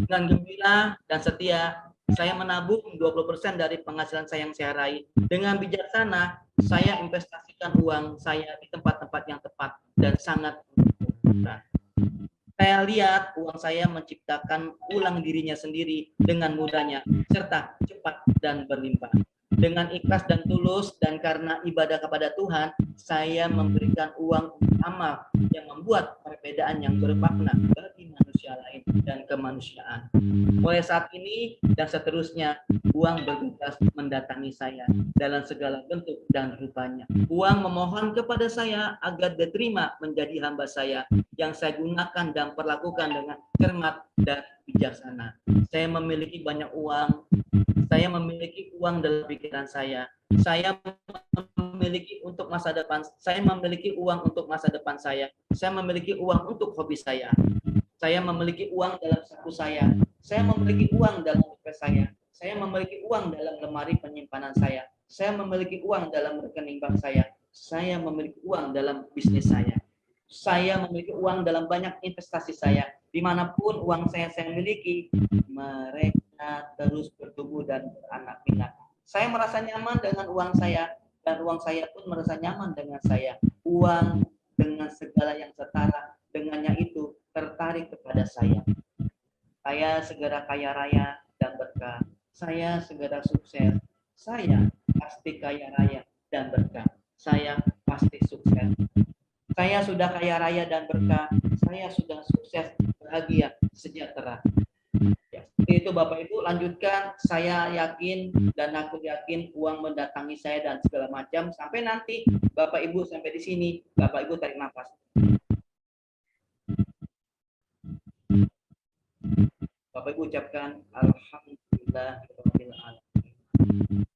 Dengan gembira dan setia, saya menabung 20% dari penghasilan saya yang saya raih. Dengan bijaksana, saya investasikan uang saya di tempat-tempat yang tepat dan sangat menguntungkan. Saya lihat uang saya menciptakan ulang dirinya sendiri dengan mudahnya, serta cepat dan berlimpah. Dengan ikhlas dan tulus dan karena ibadah kepada Tuhan, saya memberikan uang amal yang membuat perbedaan yang bermakna bagi manusia lain dan kemanusiaan. Mulai saat ini dan seterusnya, uang bergegas mendatangi saya dalam segala bentuk dan rupanya. Uang memohon kepada saya agar diterima menjadi hamba saya yang saya gunakan dan perlakukan dengan cermat dan bijaksana. Saya memiliki banyak uang. Saya memiliki uang dalam pikiran saya. Saya memiliki untuk masa depan. Saya memiliki uang untuk masa depan saya. Saya memiliki uang untuk hobi saya. Saya memiliki uang dalam saku saya. Saya memiliki uang dalam dompet saya. Saya memiliki uang dalam lemari penyimpanan saya. Saya memiliki uang dalam rekening bank saya. Saya memiliki uang dalam bisnis saya. Saya memiliki uang dalam banyak investasi saya. Dimanapun uang saya miliki, mereka terus bertumbuh dan beranak pinak. Saya merasa nyaman dengan uang saya, dan uang saya pun merasa nyaman dengan saya. Uang dengan segala yang setara dengannya itu tertarik kepada saya. Saya segera kaya raya dan berkah. Saya segera sukses. Saya pasti kaya raya dan berkah. Saya pasti sukses. Saya sudah kaya raya dan berkah. Saya sudah sukses, bahagia, sejahtera. Ya, itu Bapak Ibu, lanjutkan. Saya yakin dan aku yakin uang mendatangi saya dan segala macam. Sampai nanti Bapak Ibu sampai di sini, Bapak Ibu tarik nafas. Bapak Ibu ucapkan alhamdulillah.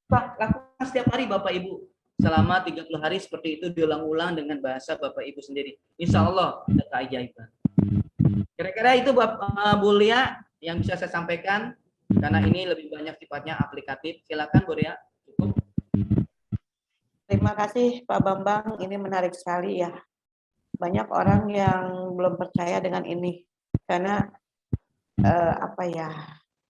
Lakukan setiap hari Bapak Ibu. Selama 30 hari seperti itu diulang-ulang dengan bahasa Bapak Ibu sendiri. Insya Allah ada keajaiban. Kira-kira itu Bu Lia yang bisa saya sampaikan. Karena ini lebih banyak sifatnya aplikatif. Silakan Bu Lia. Cukup. Terima kasih Pak Bambang, ini menarik sekali ya. Banyak orang yang belum percaya dengan ini. Karena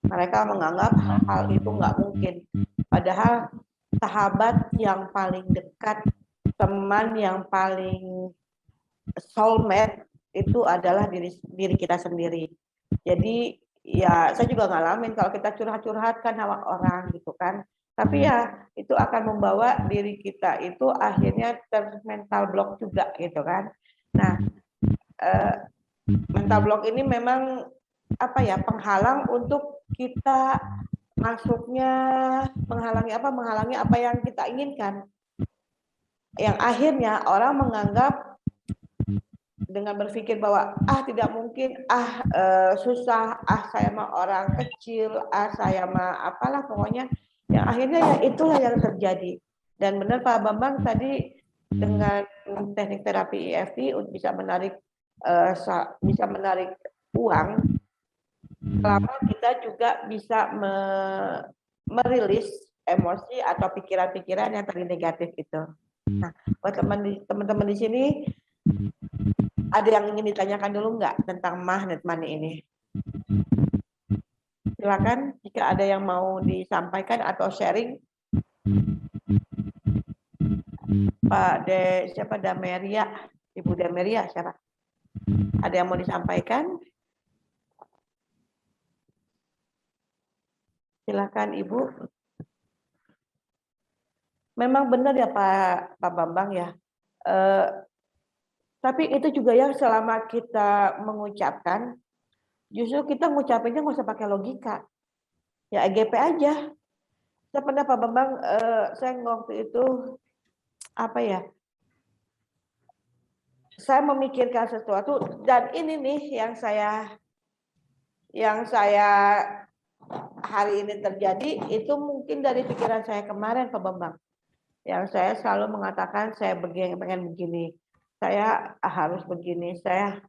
mereka menganggap hal itu nggak mungkin. Padahal sahabat yang paling dekat, teman yang paling soulmate itu adalah diri kita sendiri. Jadi ya saya juga ngalamin kalau kita curhat-curhat kan sama orang gitu kan. Tapi ya itu akan membawa diri kita itu akhirnya mental block juga gitu kan. Nah, mental block ini memang penghalang untuk kita masuknya, menghalangi apa yang kita inginkan. Yang akhirnya orang menganggap dengan berpikir bahwa tidak mungkin, susah, saya mah orang kecil, saya mah apalah pokoknya. Yang akhirnya ya itulah yang terjadi. Dan benar Pak Bambang tadi dengan teknik terapi EFT bisa menarik uang, selama kita juga bisa merilis emosi atau pikiran-pikiran yang tadi negatif itu. Nah, buat teman-teman di sini, ada yang ingin ditanyakan dulu nggak tentang magnet money ini? Silakan jika ada yang mau disampaikan atau sharing. Pak Dameria, Ibu Dameria siapa? Ada yang mau disampaikan? Silakan Ibu. Memang benar ya Pak Bambang ya. Tapi itu juga yang selama kita mengucapkan, justru kita ngucapinnya nggak usah pakai logika. Ya EGP aja. Saya pernah Pak Bambang, saya waktu itu saya memikirkan sesuatu, dan ini nih yang saya hari ini terjadi itu mungkin dari pikiran saya kemarin Pak Bambang. Yang saya selalu mengatakan saya pengen begini, saya harus begini, saya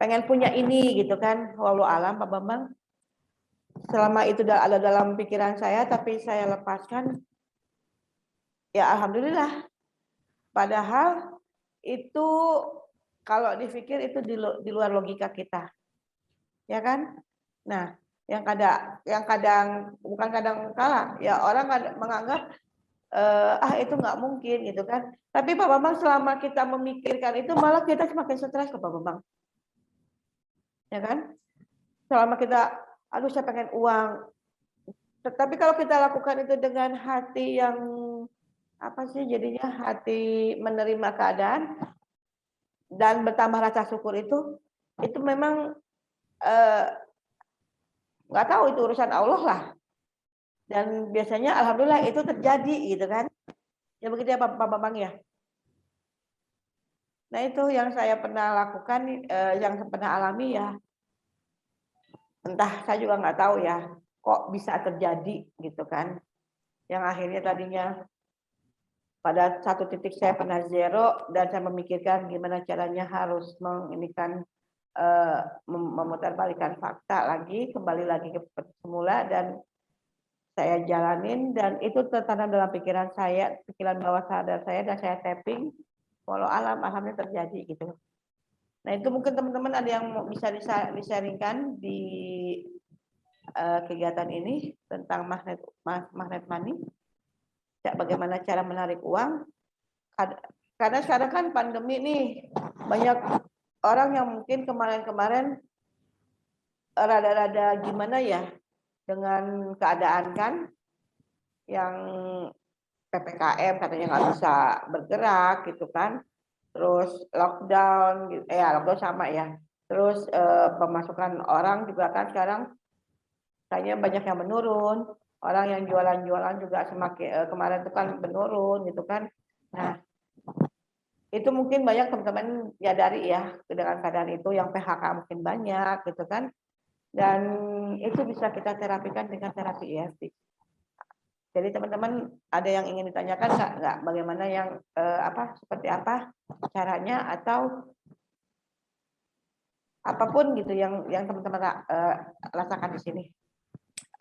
pengen punya ini gitu kan. Walau alam Pak Bambang, selama itu ada dalam pikiran saya tapi saya lepaskan, ya alhamdulillah. Padahal itu kalau dipikir itu di luar logika kita, ya kan? Nah, yang kadang bukan kadang kala ya orang menganggap itu nggak mungkin gitu kan. Tapi Pak Bambang, selama kita memikirkan itu malah kita semakin stres Pak Bambang, ya kan? Selama kita aduh saya pengen uang, tetapi kalau kita lakukan itu dengan hati yang jadinya hati menerima keadaan dan bertambah rasa syukur, itu memang nggak tahu, itu urusan Allah lah. Dan biasanya alhamdulillah itu terjadi gitu kan. Ya begitu ya Pak Bambang ya. Nah itu yang saya pernah lakukan, yang pernah alami ya. Entah, saya juga nggak tahu ya kok bisa terjadi gitu kan. Yang akhirnya tadinya pada satu titik saya pernah zero dan saya memikirkan gimana caranya harus memutarbalikkan fakta lagi, kembali lagi ke semula, dan saya jalanin, dan itu tertanam dalam pikiran bawah sadar saya, dan saya tapping, walau alam alhamdulillah terjadi gitu. Nah, itu mungkin teman-teman ada yang mau bisa di-sharingkan di kegiatan ini tentang magnet money. Bagaimana cara menarik uang? Karena sekarang kan pandemi nih, banyak orang yang mungkin kemarin-kemarin rada-rada gimana ya dengan keadaan kan yang PPKM katanya nggak bisa bergerak gitu kan, terus lockdown gitu, lockdown sama ya, terus pemasukan orang juga kan sekarang kayaknya banyak yang menurun, orang yang jualan-jualan juga semakin kemarin itu kan menurun gitu kan. Nah, itu mungkin banyak teman-teman nyadari ya dengan keadaan itu yang PHK mungkin banyak gitu kan, dan itu bisa kita terapikan dengan terapi EFT. Jadi teman-teman ada yang ingin ditanyakan nggak bagaimana yang seperti apa caranya atau apapun gitu yang teman-teman rasakan di sini.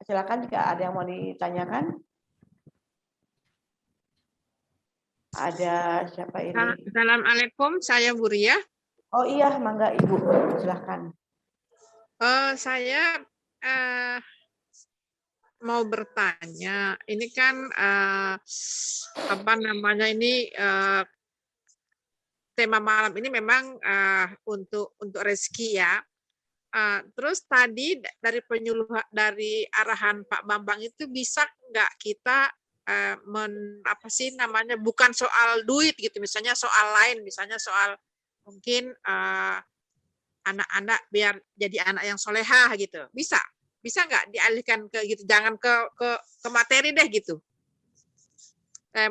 Silakan jika ada yang mau ditanyakan. Ada siapa ini? Assalamualaikum, saya Buria. Oh iya, mangga Ibu, silakan. Saya mau bertanya, ini kan tema malam ini memang untuk rezeki ya. Terus tadi dari arahan Pak Bambang itu bisa nggak kita bukan soal duit gitu, misalnya soal lain, misalnya soal mungkin anak-anak biar jadi anak yang solehah gitu, bisa nggak dialihkan ke gitu, jangan ke materi deh gitu.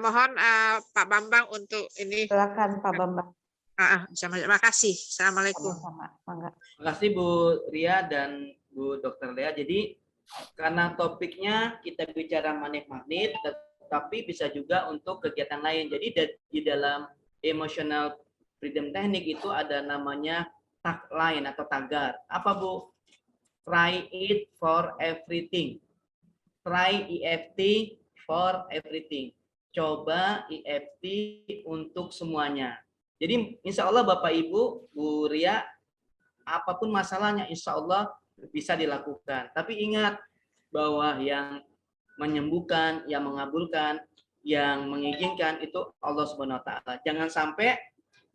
Mohon Pak Bambang untuk ini. Silakan Pak Bambang. Terima kasih. Assalamualaikum. Terima kasih Bu Ria dan Bu Dr. Lea. Jadi karena topiknya kita bicara magnet, tetapi bisa juga untuk kegiatan lain. Jadi di dalam emotional freedom technique itu ada namanya tagline atau tagar. Apa Bu? Try it for everything. Try EFT for everything. Coba EFT untuk semuanya. Jadi insya Allah Bapak Ibu, Bu Ria, apapun masalahnya insya Allah bisa dilakukan. Tapi ingat bahwa yang menyembuhkan, yang mengabulkan, yang mengizinkan itu Allah Subhanahu wa taala. Jangan sampai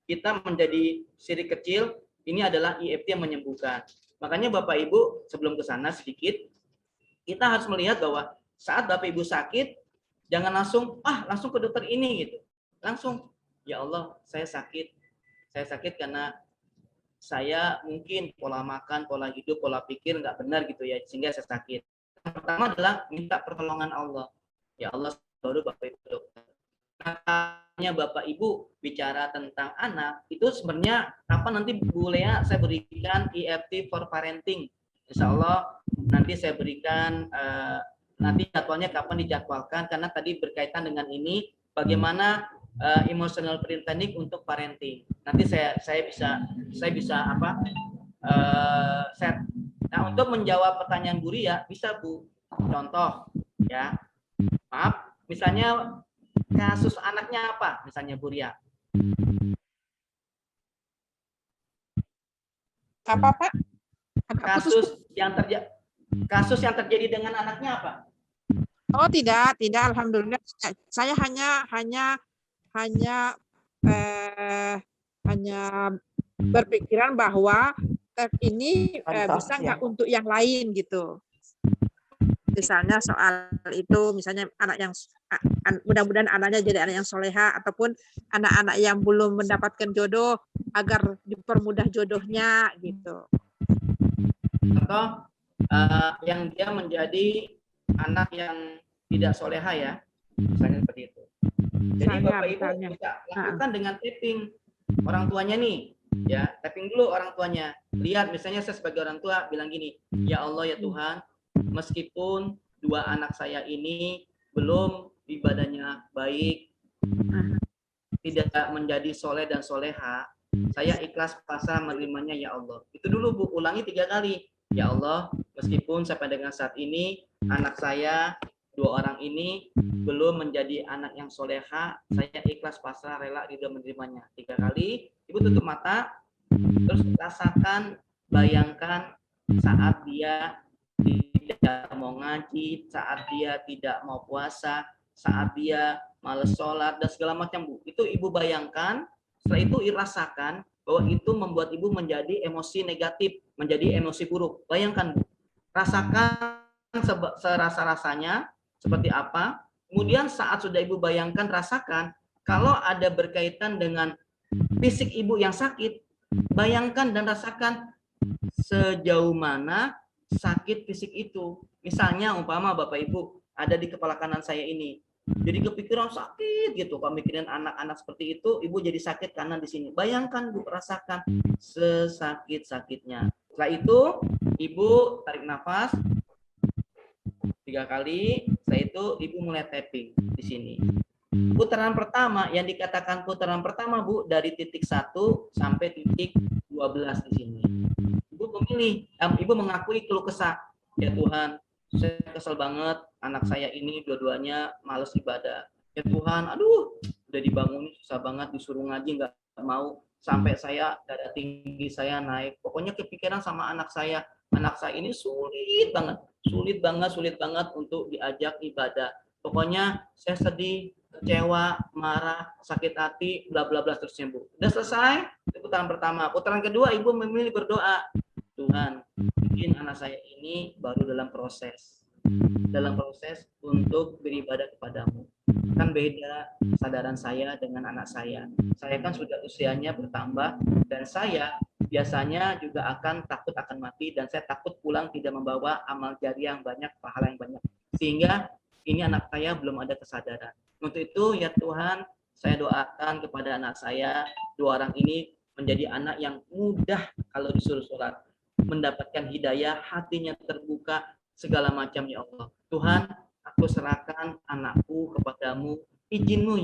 kita menjadi syirik kecil, ini adalah EFT yang menyembuhkan. Makanya Bapak Ibu, sebelum ke sana sedikit, kita harus melihat bahwa saat Bapak Ibu sakit, jangan langsung ke dokter ini gitu. Langsung, ya Allah, saya sakit. Saya sakit karena saya mungkin pola makan, pola hidup, pola pikir nggak benar gitu ya, sehingga saya sakit. Yang pertama adalah minta pertolongan Allah. Ya Allah, baru Bapak Ibu dokter. Nah, Bapak Ibu bicara tentang anak, itu sebenarnya kapan nanti Bu Lea saya berikan EFT for parenting. Insya Allah nanti saya berikan, nanti jadwalnya kapan dijadwalkan, karena tadi berkaitan dengan ini, bagaimana emotional freedom technique untuk parenting. Nanti saya bisa set. Nah, untuk menjawab pertanyaan Bu Ria, bisa Bu contoh ya. Maaf, misalnya kasus anaknya apa? Misalnya Bu Ria. Apa Pak? Kasus yang terjadi dengan anaknya apa? Oh tidak, alhamdulillah. Saya hanya berpikiran bahwa ini bisa nggak untuk yang lain gitu. Misalnya soal itu, misalnya anak yang mudah-mudahan anaknya jadi anak yang soleha, ataupun anak-anak yang belum mendapatkan jodoh agar dipermudah jodohnya gitu. Atau yang dia menjadi anak yang tidak soleha ya, misalnya seperti itu. Jadi Bapak Ibu bisa lakukan dengan tapping orang tuanya nih, ya tapping dulu orang tuanya. Lihat misalnya saya sebagai orang tua bilang gini, ya Allah ya Tuhan, meskipun dua anak saya ini belum ibadahnya baik, tidak menjadi soleh dan soleha, saya ikhlas pasrah menerimanya ya Allah. Itu dulu Bu, ulangi 3 kali. Ya Allah, meskipun sampai dengan saat ini anak saya 2 orang ini belum menjadi anak yang soleha, saya ikhlas pasrah rela ridho menerimanya. 3 kali, Ibu tutup mata, Terus rasakan, bayangkan saat dia tidak mau ngaji, saat dia tidak mau puasa, saat dia males sholat dan segala macam, Bu. Itu Ibu bayangkan, setelah itu rasakan bahwa itu membuat Ibu menjadi emosi negatif, menjadi emosi buruk. Bayangkan, Bu. Rasakan serasa-rasanya seperti apa. Kemudian saat sudah Ibu bayangkan, rasakan, kalau ada berkaitan dengan fisik Ibu yang sakit, bayangkan dan rasakan sejauh mana sakit fisik itu. Misalnya umpama Bapak Ibu ada di kepala kanan saya ini, jadi kepikiran sakit gitu. Kalau mikirin anak-anak seperti itu, Ibu jadi sakit kanan di sini. Bayangkan, Bu, rasakan sesakit-sakitnya. Setelah itu Ibu tarik nafas 3 kali. Setelah itu Ibu mulai tapping di sini. Putaran pertama, yang dikatakan putaran pertama, Bu, dari titik 1 sampai titik 12 di sini. Ibu memilih, Ibu mengakui keluh kesah. Ya Tuhan, saya kesel banget, anak saya ini dua-duanya males ibadah. Ya Tuhan, aduh, udah dibangunin susah banget, disuruh ngaji nggak mau, sampai saya dada tinggi saya naik. Pokoknya kepikiran sama anak saya ini sulit banget untuk diajak ibadah. Pokoknya saya sedih, kecewa, marah, sakit hati, bla bla bla terusnya, Bu. Udah selesai itu putaran pertama. Putaran kedua Ibu memilih berdoa. Tuhan, mungkin anak saya ini baru dalam proses untuk beribadah kepadamu. Kan beda kesadaran saya dengan anak saya. Saya kan sudah usianya bertambah dan saya biasanya juga akan takut akan mati dan saya takut pulang tidak membawa amal jariah yang banyak, pahala yang banyak. Sehingga ini anak saya belum ada kesadaran. Untuk itu ya Tuhan, saya doakan kepada anak saya, 2 orang ini menjadi anak yang mudah kalau disuruh sholat, mendapatkan hidayah, hatinya terbuka, segala macam ya Allah. Tuhan, aku serahkan anakku kepadamu, izinmu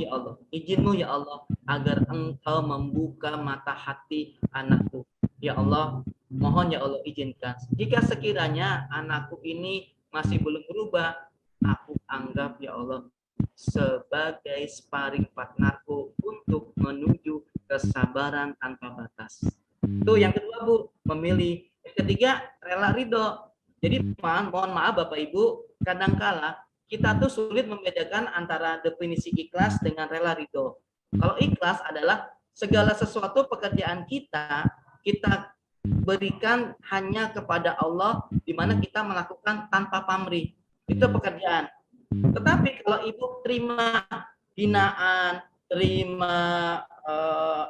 ya Allah, agar engkau membuka mata hati anakku. Ya Allah, mohon ya Allah izinkan. Jika sekiranya anakku ini masih belum berubah, aku anggap ya Allah sebagai sparring partnerku untuk menuju kesabaran tanpa batas. Itu yang kedua, Bu, memilih. Yang ketiga, rela ridho. Jadi mohon maaf Bapak Ibu, kadangkala kita tuh sulit membedakan antara definisi ikhlas dengan rela ridho. Kalau ikhlas adalah segala sesuatu pekerjaan kita berikan hanya kepada Allah, di mana kita melakukan tanpa pamrih. Itu pekerjaan. Tetapi kalau Ibu terima hinaan, terima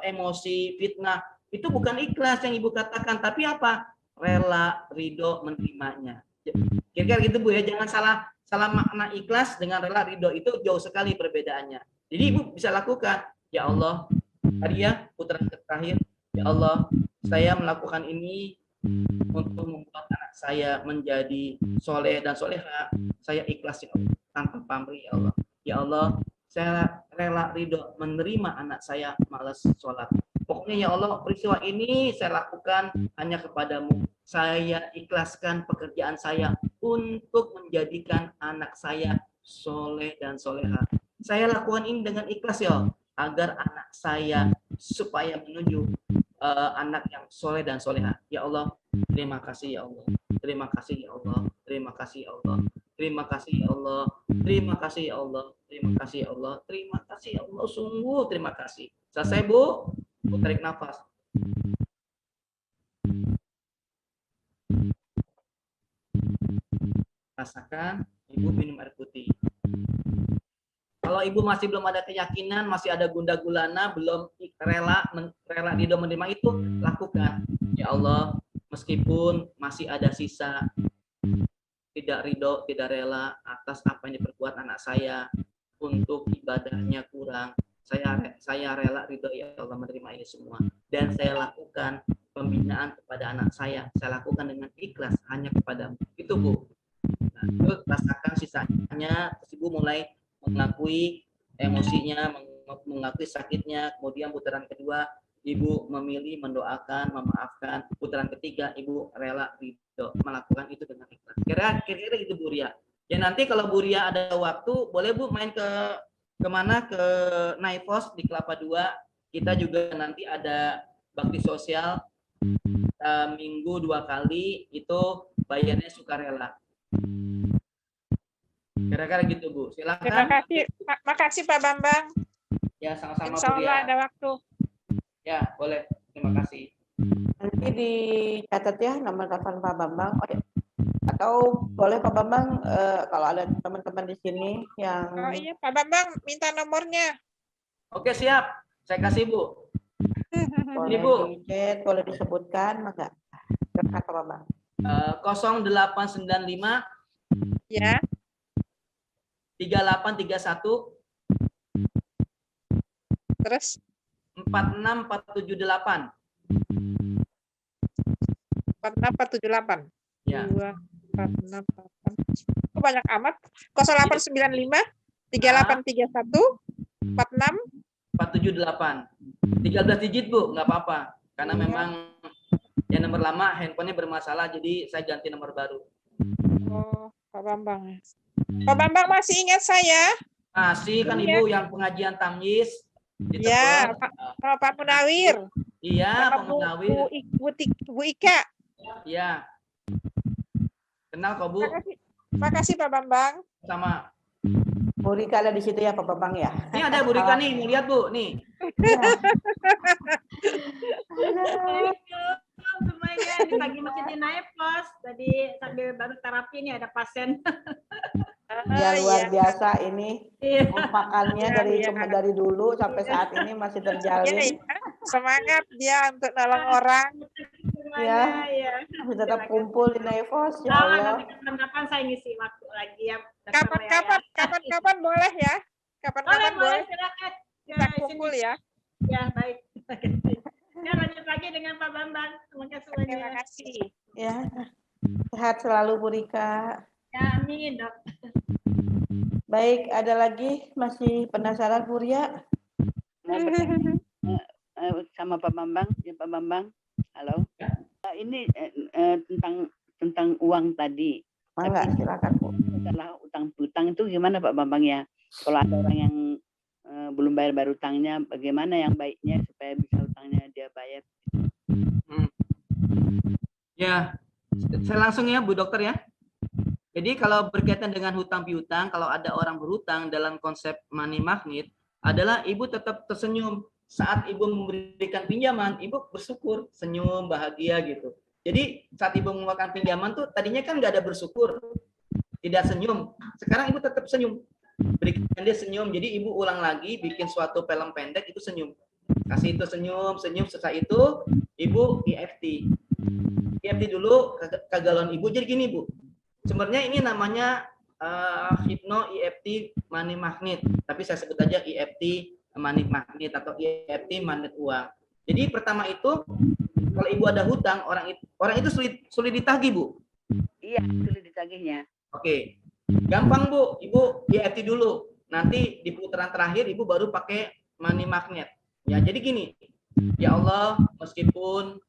emosi, fitnah, itu bukan ikhlas yang Ibu katakan, tapi apa? Rela, ridho menerimanya. Kira-kira gitu, Bu, ya. Jangan salah makna ikhlas dengan rela, ridho, itu jauh sekali perbedaannya. Jadi Ibu bisa lakukan, ya Allah, tadi ya putaran terakhir, ya Allah, saya melakukan ini untuk membuat anak saya menjadi soleh dan soleha. Saya ikhlas ya Allah, tanpa pamrih ya Allah. Ya Allah, saya rela ridho menerima anak saya malas sholat. Pokoknya ya Allah, peristiwa ini saya lakukan hanya kepadamu. Saya ikhlaskan pekerjaan saya untuk menjadikan anak saya soleh dan soleha. Saya lakukan ini dengan ikhlas ya, agar anak saya supaya menuju anak yang soleh dan soleha. Ya Allah, terima kasih ya Allah. Terima kasih ya Allah. Terima kasih ya Allah. Terima kasih ya Allah. Terima kasih ya Allah. Terima kasih ya Allah. Terima kasih ya Allah. Sungguh terima kasih. Selesai, Bu. Bu tarik nafas. Rasakan, Ibu minum air putih. Kalau Ibu masih belum ada keyakinan, masih ada gundah gulana, belum rela ridho menerima itu, lakukan. Ya Allah, meskipun masih ada sisa tidak ridho, tidak rela atas apa yang diperbuat anak saya, untuk ibadahnya kurang, saya rela ridho ya Allah menerima ini semua, dan saya lakukan pembinaan kepada anak saya lakukan dengan ikhlas hanya kepadamu. Itu, Bu. Nah, itu rasakan sisanya. Terus Ibu mulai mengakui emosinya, mengakui sakitnya. Kemudian putaran kedua Ibu memilih mendoakan, memaafkan. Putaran ketiga Ibu rela ridho melakukan itu dengan ikhlas. Kira-kira gitu, Bu Ria. Ya nanti kalau Bu Ria ada waktu, boleh Bu main kemana, ke Naifos di Kelapa 2. Kita juga nanti ada bakti sosial minggu 2 kali, itu bayarnya sukarela. Kira-kira gitu Bu. Terima Silakan. kasih, makasih Pak Bambang. Ya, sama-sama Insya Bu Allah ya. ada waktu. Ya, boleh. Terima kasih. Nanti dicatat ya nomor telepon Pak Bambang. Oh, ya. Atau boleh Pak Bambang kalau ada teman-teman di sini yang Oh iya, Pak Bambang minta nomornya. Oke, siap. Saya kasih Bu. boleh Bu. di chat, boleh disebutkan, maka silakan Pak Bambang. 0895 Ya, 3831 terus 46478. 46478. Ya. 2468. Oh, banyak amat. 0895 3831 46 478. 13 digit Bu, nggak apa-apa. Karena memang ya nomor lama handphonenya bermasalah, jadi saya ganti nomor baru. Oh, Pak Bambang. Pak Bambang masih ingat saya? Masih kan Iya. Ibu yang pengajian tamyiz di Ya, Tebet. Pak Munawir. Iya, Sama Pak Munawir. Bu Ika. Iya. Kenal kok Bu, Makasih Pak Bambang. sama. Bu Rika ada di situ ya Pak Bambang ya. Ini ada Bu Rika nih, mau lihat Bu, nih. Semuanya ini lagi masih di naik pos. Tadi sambil baru terapi nih ada pasien. Ya luar biasa ini Iya. kompakannya dari dulu sampai saat ini masih Ya, terjalin. semangat dia untuk nolong orang. Semuanya, ya. Masih tetap kumpul di Naifos, ya Oh, Allah. nanti kapan-kapan saya ngisi waktu lagi ya. Kapan-kapan boleh ya. Kapan-kapan boleh. Silakan. Kita kumpul ya. Ya, baik. Ya, lanjut lagi dengan Pak Bambang. Terima kasih Terima banyak. kasih. Ya, sehat selalu Bu Rika. Ya, amin, Dok. Baik, ada lagi masih penasaran Bu Ria? Mau bertanya sama Pak Bambang, ya Pak Bambang. Halo. Ini tentang uang tadi. Mangga, silakan Bu. Setelah utang itu gimana Pak Bambang ya? Kalau ada orang yang belum bayar utangnya, bagaimana yang baiknya supaya bisa utangnya dia bayar? Ya, saya langsung ya Bu Dokter ya. Jadi kalau berkaitan dengan hutang piutang, kalau ada orang berhutang dalam konsep money magnet, adalah Ibu tetap tersenyum. Saat Ibu memberikan pinjaman, Ibu bersyukur, senyum, bahagia gitu. Jadi saat Ibu mengeluarkan pinjaman tuh tadinya kan nggak ada bersyukur, tidak senyum. Sekarang Ibu tetap senyum. Berikan dia senyum. Jadi Ibu ulang lagi, bikin suatu film pendek, itu senyum. Kasih itu senyum. Setelah itu Ibu EFT. EFT dulu ke galon Ibu. Jadi gini Bu, sebenarnya ini namanya Hypno EFT Money Magnet. Tapi saya sebut aja EFT Money Magnet atau EFT Magnet Uang. Jadi pertama itu, kalau Ibu ada hutang, orang itu sulit ditagih Bu. Iya, sulit ditagihnya. Oke, gampang Bu, Ibu EFT dulu. Nanti di putaran terakhir Ibu baru pakai money magnet. Ya, jadi gini, ya Allah, meskipun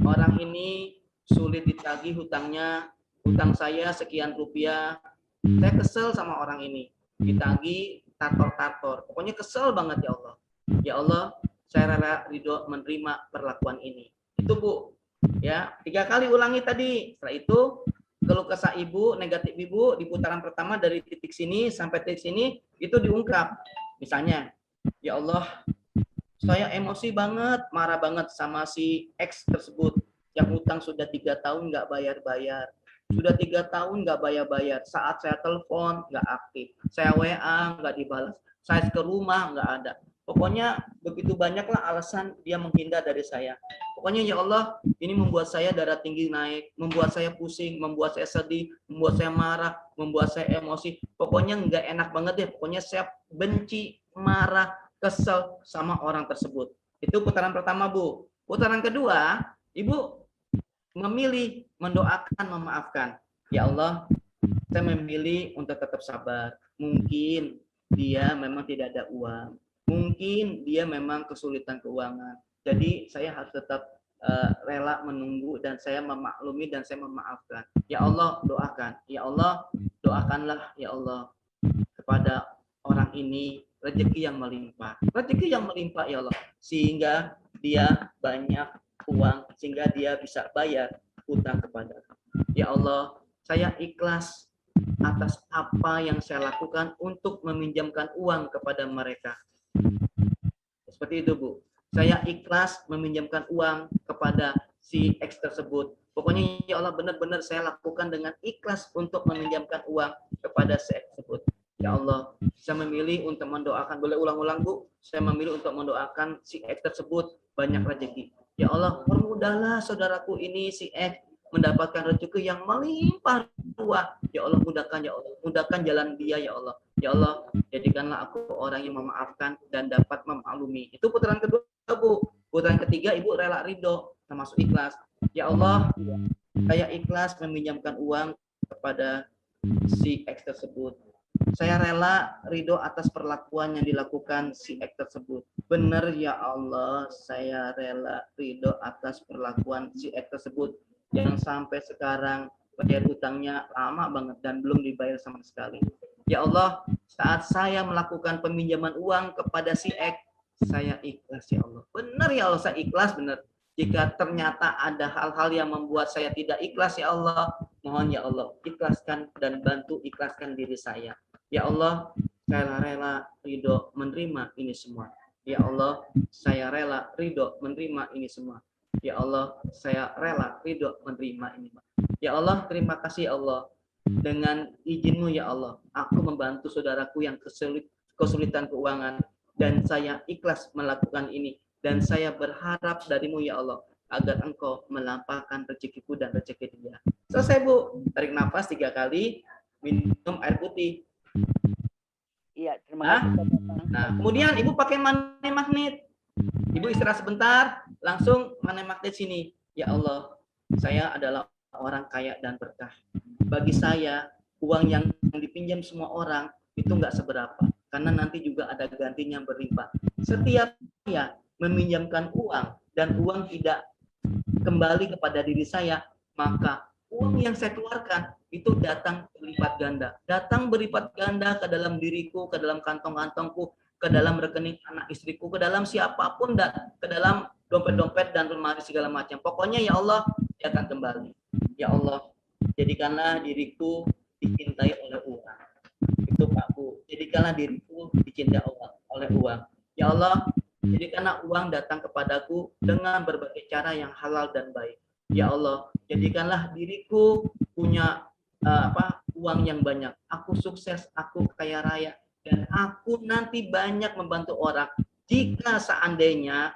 orang ini sulit ditagih hutangnya, hutang saya sekian rupiah, saya kesel sama orang ini, ditagih tartor-tartor. Pokoknya kesel banget ya Allah. Ya Allah, saya rela ridho menerima perlakuan ini. Itu Bu, ya 3 kali ulangi tadi. Setelah itu keluh kesah Ibu, negatif Ibu di putaran pertama dari titik sini sampai titik sini itu diungkap. Misalnya, ya Allah, saya emosi banget, marah banget sama si X tersebut yang utang sudah 3 tahun nggak bayar-bayar. Sudah 3 tahun nggak bayar-bayar. Saat saya telepon nggak aktif, saya WA nggak dibalas, saya ke rumah nggak ada. Pokoknya begitu banyaklah alasan dia menghindar dari saya. Pokoknya ya Allah, ini membuat saya darah tinggi naik, membuat saya pusing, membuat saya sedih, membuat saya marah, membuat saya emosi. Pokoknya nggak enak banget deh. Pokoknya saya benci, marah, kesel sama orang tersebut. Itu putaran pertama Bu. Putaran kedua, Ibu memilih mendoakan, memaafkan. Ya Allah, saya memilih untuk tetap sabar. Mungkin dia memang tidak ada uang. Mungkin dia memang kesulitan keuangan. Jadi saya harus tetap rela menunggu dan saya memaklumi dan saya memaafkan. Ya Allah, doakan. Ya Allah, doakanlah ya Allah kepada orang ini rezeki yang melimpah. Rezeki yang melimpah ya Allah. Sehingga dia banyak uang, sehingga dia bisa bayar hutang kepada. Ya Allah, saya ikhlas atas apa yang saya lakukan untuk meminjamkan uang kepada mereka. Seperti itu, Bu. Saya ikhlas meminjamkan uang kepada si X tersebut. Pokoknya ya Allah, benar-benar saya lakukan dengan ikhlas untuk meminjamkan uang kepada si X tersebut. Ya Allah, saya memilih untuk mendoakan, boleh ulang-ulang Bu, saya memilih untuk mendoakan si X tersebut banyak rezeki. Ya Allah, permudahlah saudaraku ini si X mendapatkan rezeki yang melimpah ruah. Ya Allah, mudahkan ya Allah, mudahkan jalan dia ya Allah. Ya Allah, jadikanlah aku orang yang memaafkan dan dapat memaklumi. Itu putaran kedua, Bu. Putaran ketiga, Ibu rela ridho, termasuk ikhlas. Ya Allah, saya ikhlas meminjamkan uang kepada si X tersebut. Saya rela ridho atas perlakuan yang dilakukan si X tersebut. Benar ya Allah, saya rela ridho atas perlakuan si X tersebut yang sampai sekarang bayar hutangnya lama banget dan belum dibayar sama sekali. Ya Allah, saat saya melakukan peminjaman uang kepada si X, saya ikhlas ya Allah. Benar ya Allah, saya ikhlas benar. Jika ternyata ada hal-hal yang membuat saya tidak ikhlas ya Allah, mohon ya Allah, ikhlaskan dan bantu ikhlaskan diri saya. Ya Allah, saya rela ridho menerima ini semua. Ya Allah, saya rela ridho menerima ini semua. Ya Allah, saya rela ridho menerima ini. Ya Allah, terima kasih ya Allah. Dengan izin-Mu ya Allah, aku membantu saudaraku yang kesulitan keuangan dan saya ikhlas melakukan ini. Dan saya berharap dari-Mu ya Allah, agar Engkau melampahkan rezekiku dan rezeki dia. Selesai Bu, tarik nafas 3 kali, minum air putih. Iya, terima kasih. Nah, kemudian Ibu pakai money magnet. Ibu istirahat sebentar, langsung money magnet sini. Ya Allah, saya adalah orang kaya dan berkah. Bagi saya, uang yang dipinjam semua orang itu nggak seberapa. Karena nanti juga ada gantinya berlimpah. Setiap saya meminjamkan uang dan uang tidak kembali kepada diri saya, maka uang yang saya keluarkan itu datang berlipat ganda. Datang berlipat ganda ke dalam diriku, ke dalam kantong-kantongku, ke dalam rekening anak istriku, ke dalam siapapun, dan ke dalam dompet-dompet dan lemari segala macam. Pokoknya ya Allah, dia akan kembali. Ya Allah, jadikanlah diriku dicintai oleh uang. Itu Pak Bu, jadikanlah diriku dicintai oleh uang. Ya Allah, jadikanlah uang datang kepadaku dengan berbagai cara yang halal dan baik. Ya Allah, jadikanlah diriku punya uang yang banyak. Aku sukses, aku kaya raya, dan aku nanti banyak membantu orang. Jika seandainya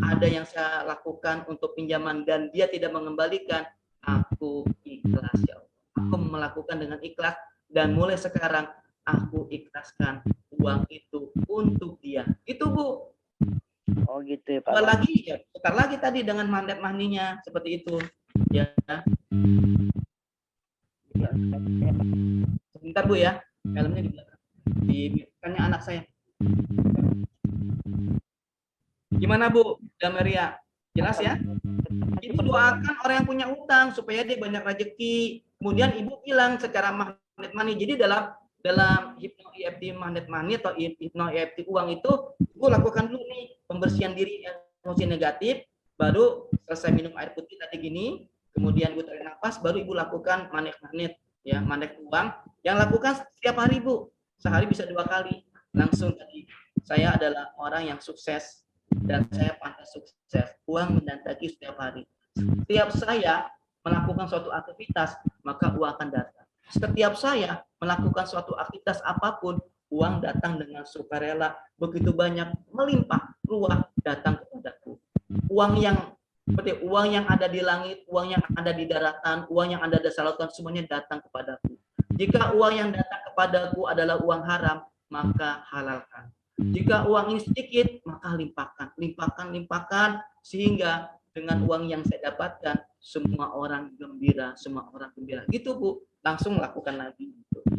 ada yang saya lakukan untuk pinjaman dan dia tidak mengembalikan, aku ikhlas ya Allah. Aku melakukan dengan ikhlas dan mulai sekarang aku ikhlaskan uang itu untuk dia. Itu Bu. Oh gitu ya Pak. Sekali lagi tadi dengan mandat mahninya seperti itu. Ya. Sebentar Bu ya. Filmnya di belakang. Dibiarkannya anak saya. Gimana Bu Dameria? Jelas ya? Ibu doakan orang yang punya utang supaya dia banyak rezeki. Kemudian Ibu bilang secara magnet money. Jadi dalam Hypno EFT magnet money atau Hypno EFT uang itu, Ibu lakukan dulu nih pembersihan diri emosi negatif, baru selesai minum air putih tadi gini, kemudian Ibu tarik nafas, baru Ibu lakukan magnet ya, magnet uang. Yang lakukan setiap hari Bu, sehari bisa 2 kali. Langsung tadi, saya adalah orang yang sukses dan saya pantas sukses. Uang mendatangi setiap hari. Setiap saya melakukan suatu aktivitas, maka uang akan datang. Setiap saya melakukan suatu aktivitas apapun, uang datang dengan sukarela, begitu banyak, melimpah, ruah datang kepadaku. Uang yang seperti uang yang ada di langit, uang yang ada di daratan, uang yang ada di lautan, semuanya datang kepadaku. Jika uang yang datang kepadaku adalah uang haram, maka halalkan. Jika uang ini sedikit, maka limpahkan, sehingga dengan uang yang saya dapatkan, semua orang gembira. Gitu Bu, langsung lakukan lagi.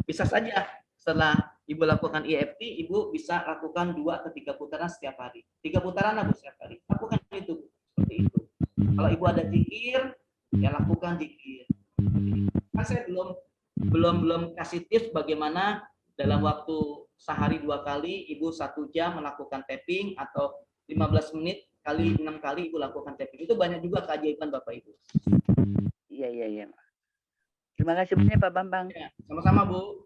Bisa saja setelah Ibu lakukan EFT, Ibu bisa lakukan 2 atau 3 putaran setiap hari. 3 putaran lah Bu setiap hari. Lakukan itu, seperti itu. Kalau Ibu ada zikir, ya lakukan zikir. Kan saya belum kasih tips bagaimana dalam waktu sehari 2 kali, Ibu 1 jam melakukan tapping, atau 15 menit kali 6 kali Ibu lakukan tapping. Itu banyak juga keajaiban Bapak Ibu. Iya. Terima kasih banyak Pak Bambang. Ya, sama-sama Bu.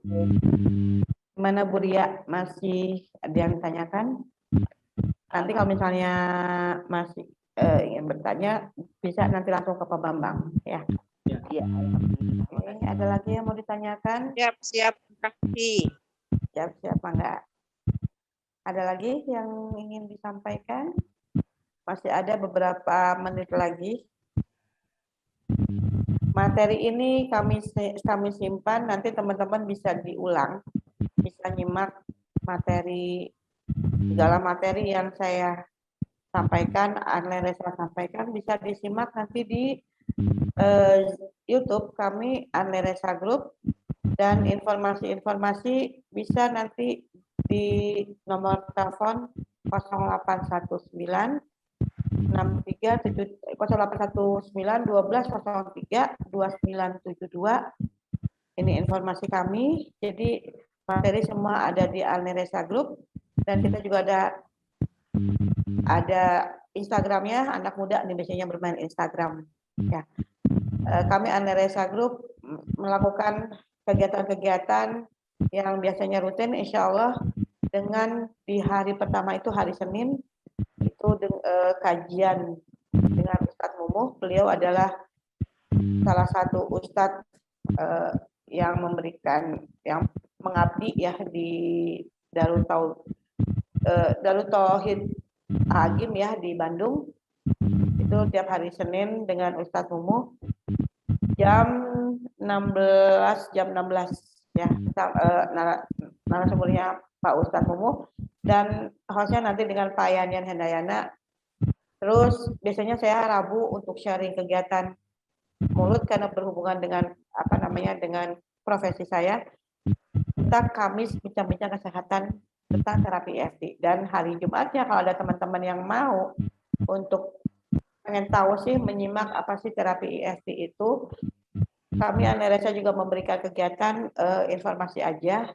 Gimana Bu Ria? Masih ada yang ditanyakan? Nanti kalau misalnya masih ingin bertanya, bisa nanti langsung ke Pak Bambang. Ya. Iya. Oke, ada lagi yang mau ditanyakan? Siap. Terima kasih. Siap, Mangga. Ada lagi yang ingin disampaikan? Masih ada beberapa menit lagi. Materi ini kami simpan, nanti teman-teman bisa diulang, bisa nyimak materi, segala materi yang saya sampaikan, Anleresa sampaikan, bisa disimak nanti di YouTube kami Anleresa Group, dan informasi-informasi bisa nanti di nomor telepon 0819 0819-1203-2972. Ini informasi kami. Jadi materi semua ada di Alneresa Group, dan kita juga ada Instagramnya. Anak muda nih biasanya bermain Instagram. Ya, kami Alneresa Group melakukan kegiatan-kegiatan yang biasanya rutin, insya Allah dengan di hari pertama itu hari Senin itu kajian dengan Ustadz Mumuh. Beliau adalah salah satu Ustadz yang mengabdi ya di Darut Tauhid Agim ya di Bandung. Itu tiap hari Senin dengan Ustadz Mumuh jam 16 ya. Narasumbernya Pak Ustadz Mumuh, dan hostnya nanti dengan Pak Yanian Hendayana. Terus biasanya saya Rabu untuk sharing kegiatan mulut karena berhubungan dengan dengan profesi saya. Kita Kamis bincang-bincang kesehatan tentang terapi EFT, dan hari Jumatnya kalau ada teman-teman yang mau untuk pengen tahu sih menyimak apa sih terapi EFT itu, kami Anleresa juga memberikan kegiatan informasi aja,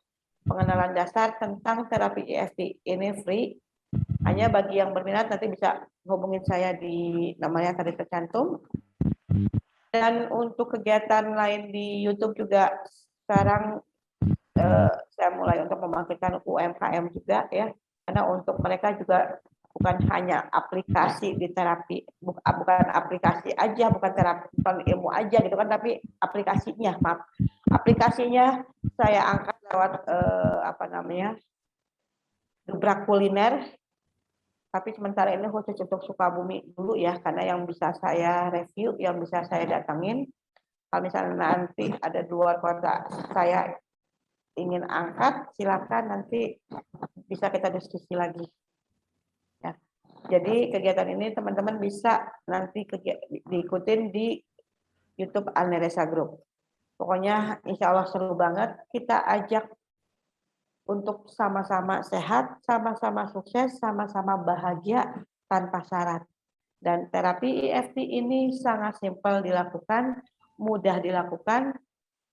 pengenalan dasar tentang terapi EFT. Ini free, hanya bagi yang berminat nanti bisa hubungin saya di namanya tadi tercantum. Dan untuk kegiatan lain di YouTube juga sekarang saya mulai untuk membangkitkan UMKM juga ya, karena untuk mereka juga bukan hanya aplikasi di terapi, bukan aplikasi aja, bukan terapi, bukan ilmu aja gitu kan, tapi aplikasinya saya angkat lewat gebrak kuliner. Tapi sementara ini khusus untuk Sukabumi dulu ya, karena yang bisa saya review, yang bisa saya datangin. Kalau misalnya nanti ada di luar kota saya ingin angkat, silakan nanti bisa kita diskusi lagi. Ya. Jadi kegiatan ini teman-teman bisa nanti diikutin di YouTube Alneresa Group. Pokoknya insya Allah seru banget. Kita ajak untuk sama-sama sehat, sama-sama sukses, sama-sama bahagia tanpa syarat. Dan terapi EFT ini sangat simpel dilakukan, mudah dilakukan,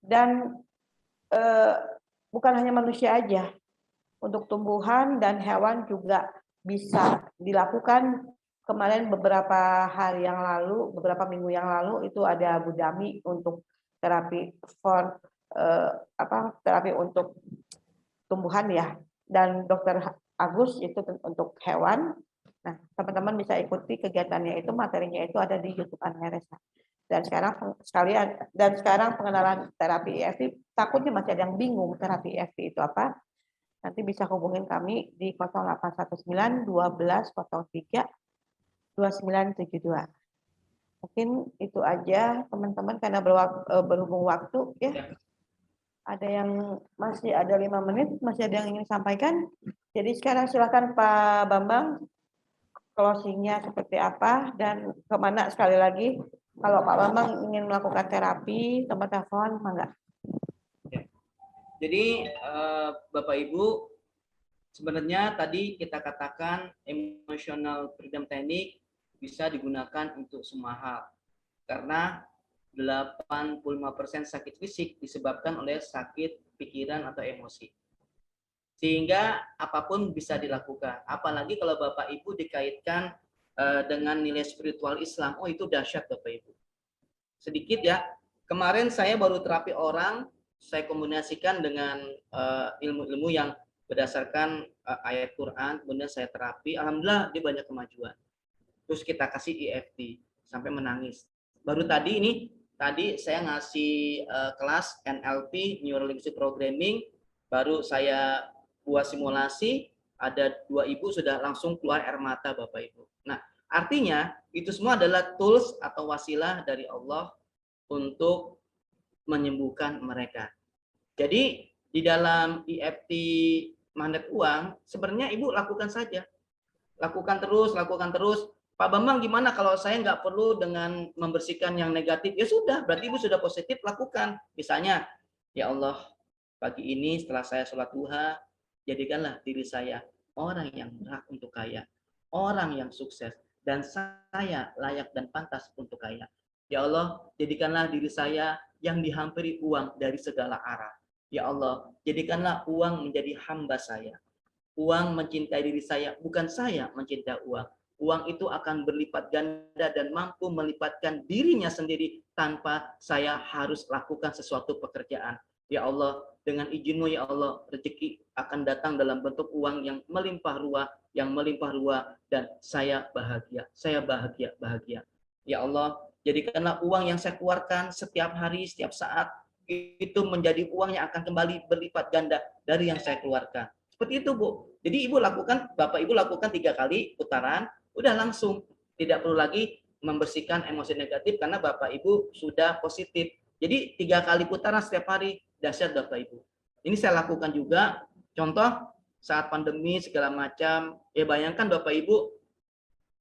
dan bukan hanya manusia aja, untuk tumbuhan dan hewan juga bisa dilakukan. Kemarin beberapa hari yang lalu, beberapa minggu yang lalu itu ada Bu Dami untuk terapi terapi untuk tumbuhan ya, dan Dokter Agus itu untuk hewan. Nah, teman-teman bisa ikuti kegiatannya itu, materinya itu ada di YouTube Anleresa. Dan sekarang pengenalan terapi EFT, takutnya masih ada yang bingung terapi EFT itu apa. Nanti bisa hubungin kami di 0819 1203 2972. Mungkin itu aja teman-teman, karena berhubung waktu ya. Ada yang masih ada 5 menit, masih ada yang ingin sampaikan. Jadi sekarang silakan Pak Bambang, closingnya seperti apa dan kemana. Sekali lagi, kalau Pak Bambang ingin melakukan terapi, tempat telepon, mangga. Jadi Bapak Ibu, sebenarnya tadi kita katakan emotional freedom technique bisa digunakan untuk semua hal. Karena 85% sakit fisik disebabkan oleh sakit pikiran atau emosi. sehingga apapun bisa dilakukan. Apalagi kalau Bapak Ibu dikaitkan dengan nilai spiritual Islam, oh itu dahsyat Bapak Ibu. Sedikit ya, kemarin saya baru terapi orang, saya kombinasikan dengan ilmu-ilmu yang berdasarkan ayat Quran, kemudian saya terapi, alhamdulillah dia banyak kemajuan. Terus kita kasih EFT sampai menangis. Baru tadi saya ngasih kelas NLP, Neuro Linguistic Programming, baru saya buat simulasi, ada 2 ibu sudah langsung keluar air mata Bapak Ibu. Nah, artinya itu semua adalah tools atau wasilah dari Allah untuk menyembuhkan mereka. Jadi di dalam EFT magnet uang, sebenarnya Ibu lakukan saja. Lakukan terus. Pak Bambang gimana kalau saya nggak perlu dengan membersihkan yang negatif? Ya sudah, berarti Ibu sudah positif, lakukan. Misalnya, ya Allah, pagi ini setelah saya sholat duha, jadikanlah diri saya orang yang berhak untuk kaya, orang yang sukses, dan saya layak dan pantas untuk kaya. Ya Allah, jadikanlah diri saya yang dihampiri uang dari segala arah. Ya Allah, jadikanlah uang menjadi hamba saya. Uang mencintai diri saya, bukan saya mencintai uang. Uang itu akan berlipat ganda dan mampu melipatkan dirinya sendiri tanpa saya harus lakukan sesuatu pekerjaan. Ya Allah, dengan izin-Mu ya Allah, rezeki akan datang dalam bentuk uang yang melimpah ruah, dan saya bahagia. Ya Allah, jadikanlah uang yang saya keluarkan setiap hari, setiap saat, itu menjadi uang yang akan kembali berlipat ganda dari yang saya keluarkan. Seperti itu, Bu. Jadi Bapak Ibu lakukan 3 kali putaran, udah langsung. Tidak perlu lagi membersihkan emosi negatif karena Bapak Ibu sudah positif. Jadi 3 kali putaran setiap hari, dahsyat Bapak Ibu. Ini saya lakukan juga, contoh saat pandemi segala macam, ya bayangkan Bapak Ibu,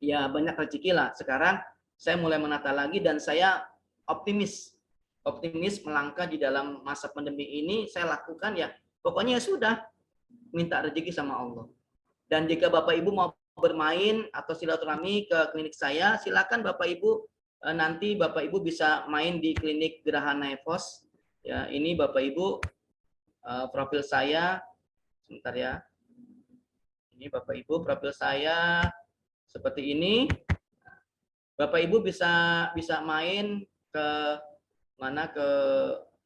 ya banyak rezeki lah. Sekarang saya mulai menata lagi dan saya optimis melangkah di dalam masa pandemi ini. Saya lakukan ya, pokoknya sudah minta rezeki sama Allah. Dan jika Bapak Ibu mau bermain atau silaturahmi ke klinik saya, silakan Bapak Ibu, nanti Bapak Ibu bisa main di klinik Geraha Naifos. Ya, ini Bapak Ibu profil saya, sebentar ya. Ini Bapak Ibu profil saya seperti ini. Bapak Ibu bisa main ke mana, ke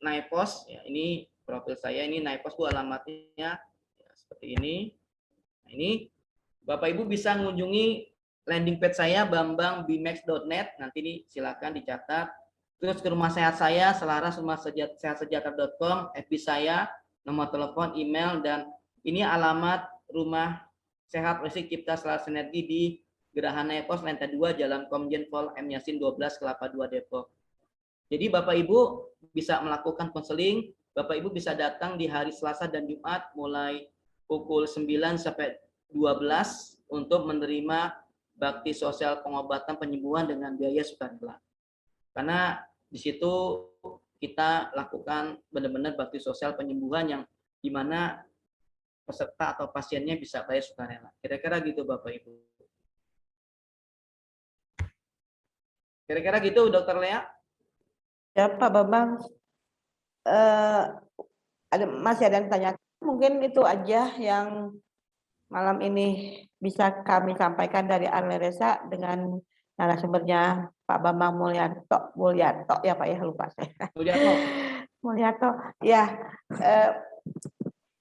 Naifos. Ya, ini profil saya, ini Naifos Bu alamatnya. Ya, seperti ini. Nah, ini Bapak Ibu bisa mengunjungi landing page saya bambangbmax.net. Nanti ini silakan dicatat. Terus ke rumah sehat saya, selaras rumahsehatsejahtera.com, FB saya, nomor telepon, email, dan ini alamat rumah sehat Resik Cipta Selaras Sinergi di Geraha Naifos lantai 2 Jalan Komjen Pol M Yasin 12 Kelapa 2 Depok. Jadi Bapak Ibu bisa melakukan konseling, Bapak Ibu bisa datang di hari Selasa dan Jumat mulai pukul 9 sampai 12 untuk menerima bakti sosial pengobatan penyembuhan dengan biaya sukarela. Karena di situ kita lakukan benar-benar bakti sosial penyembuhan yang dimana peserta atau pasiennya bisa bayar sukarela. Kira-kira gitu Bapak Ibu. Kira-kira gitu Dokter Lea? Ya Pak Bambang, masih ada yang tanya. Mungkin itu aja yang malam ini bisa kami sampaikan dari Arleresa dengan narasumbernya Pak Bambang Mulyanto ya Pak ya, lupa saya. Mulyanto. Ya,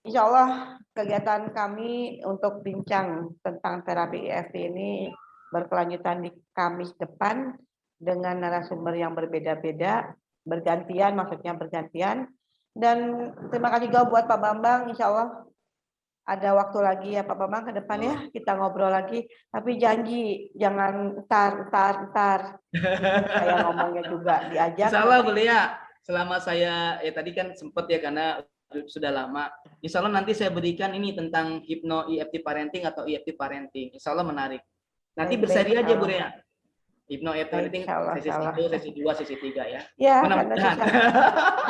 insya Allah kegiatan kami untuk bincang tentang terapi EFT ini berkelanjutan di Kamis depan dengan narasumber yang berbeda-beda, bergantian. Dan terima kasih juga buat Pak Bambang, insya Allah ada waktu lagi ya Pak Bambang ke depan ya, kita ngobrol lagi. Tapi janji jangan entar. Saya ngomongnya juga diajak. Insya Allah boleh ya. Selama saya tadi kan sempat ya karena sudah lama. Insya Allah nanti saya berikan ini tentang hipno EFT parenting atau EFT parenting. Insya Allah menarik. Nanti berseri aja Bu Rea. Hipno EFT parenting sesi 1, sesi 2, sesi 3 ya. Ya, karena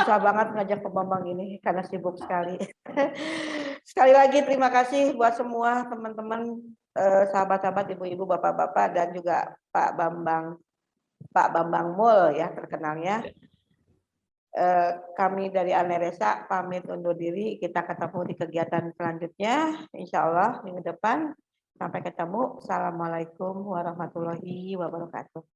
susah banget ngajak Pak Bambang ini karena sibuk sekali. Sekali lagi terima kasih buat semua teman-teman, sahabat-sahabat, ibu-ibu, bapak-bapak, dan juga Pak Bambang Mul ya terkenalnya. Kami dari Alneresa pamit undur diri. Kita ketemu di kegiatan selanjutnya, insya Allah minggu depan. Sampai ketemu. Assalamualaikum warahmatullahi wabarakatuh.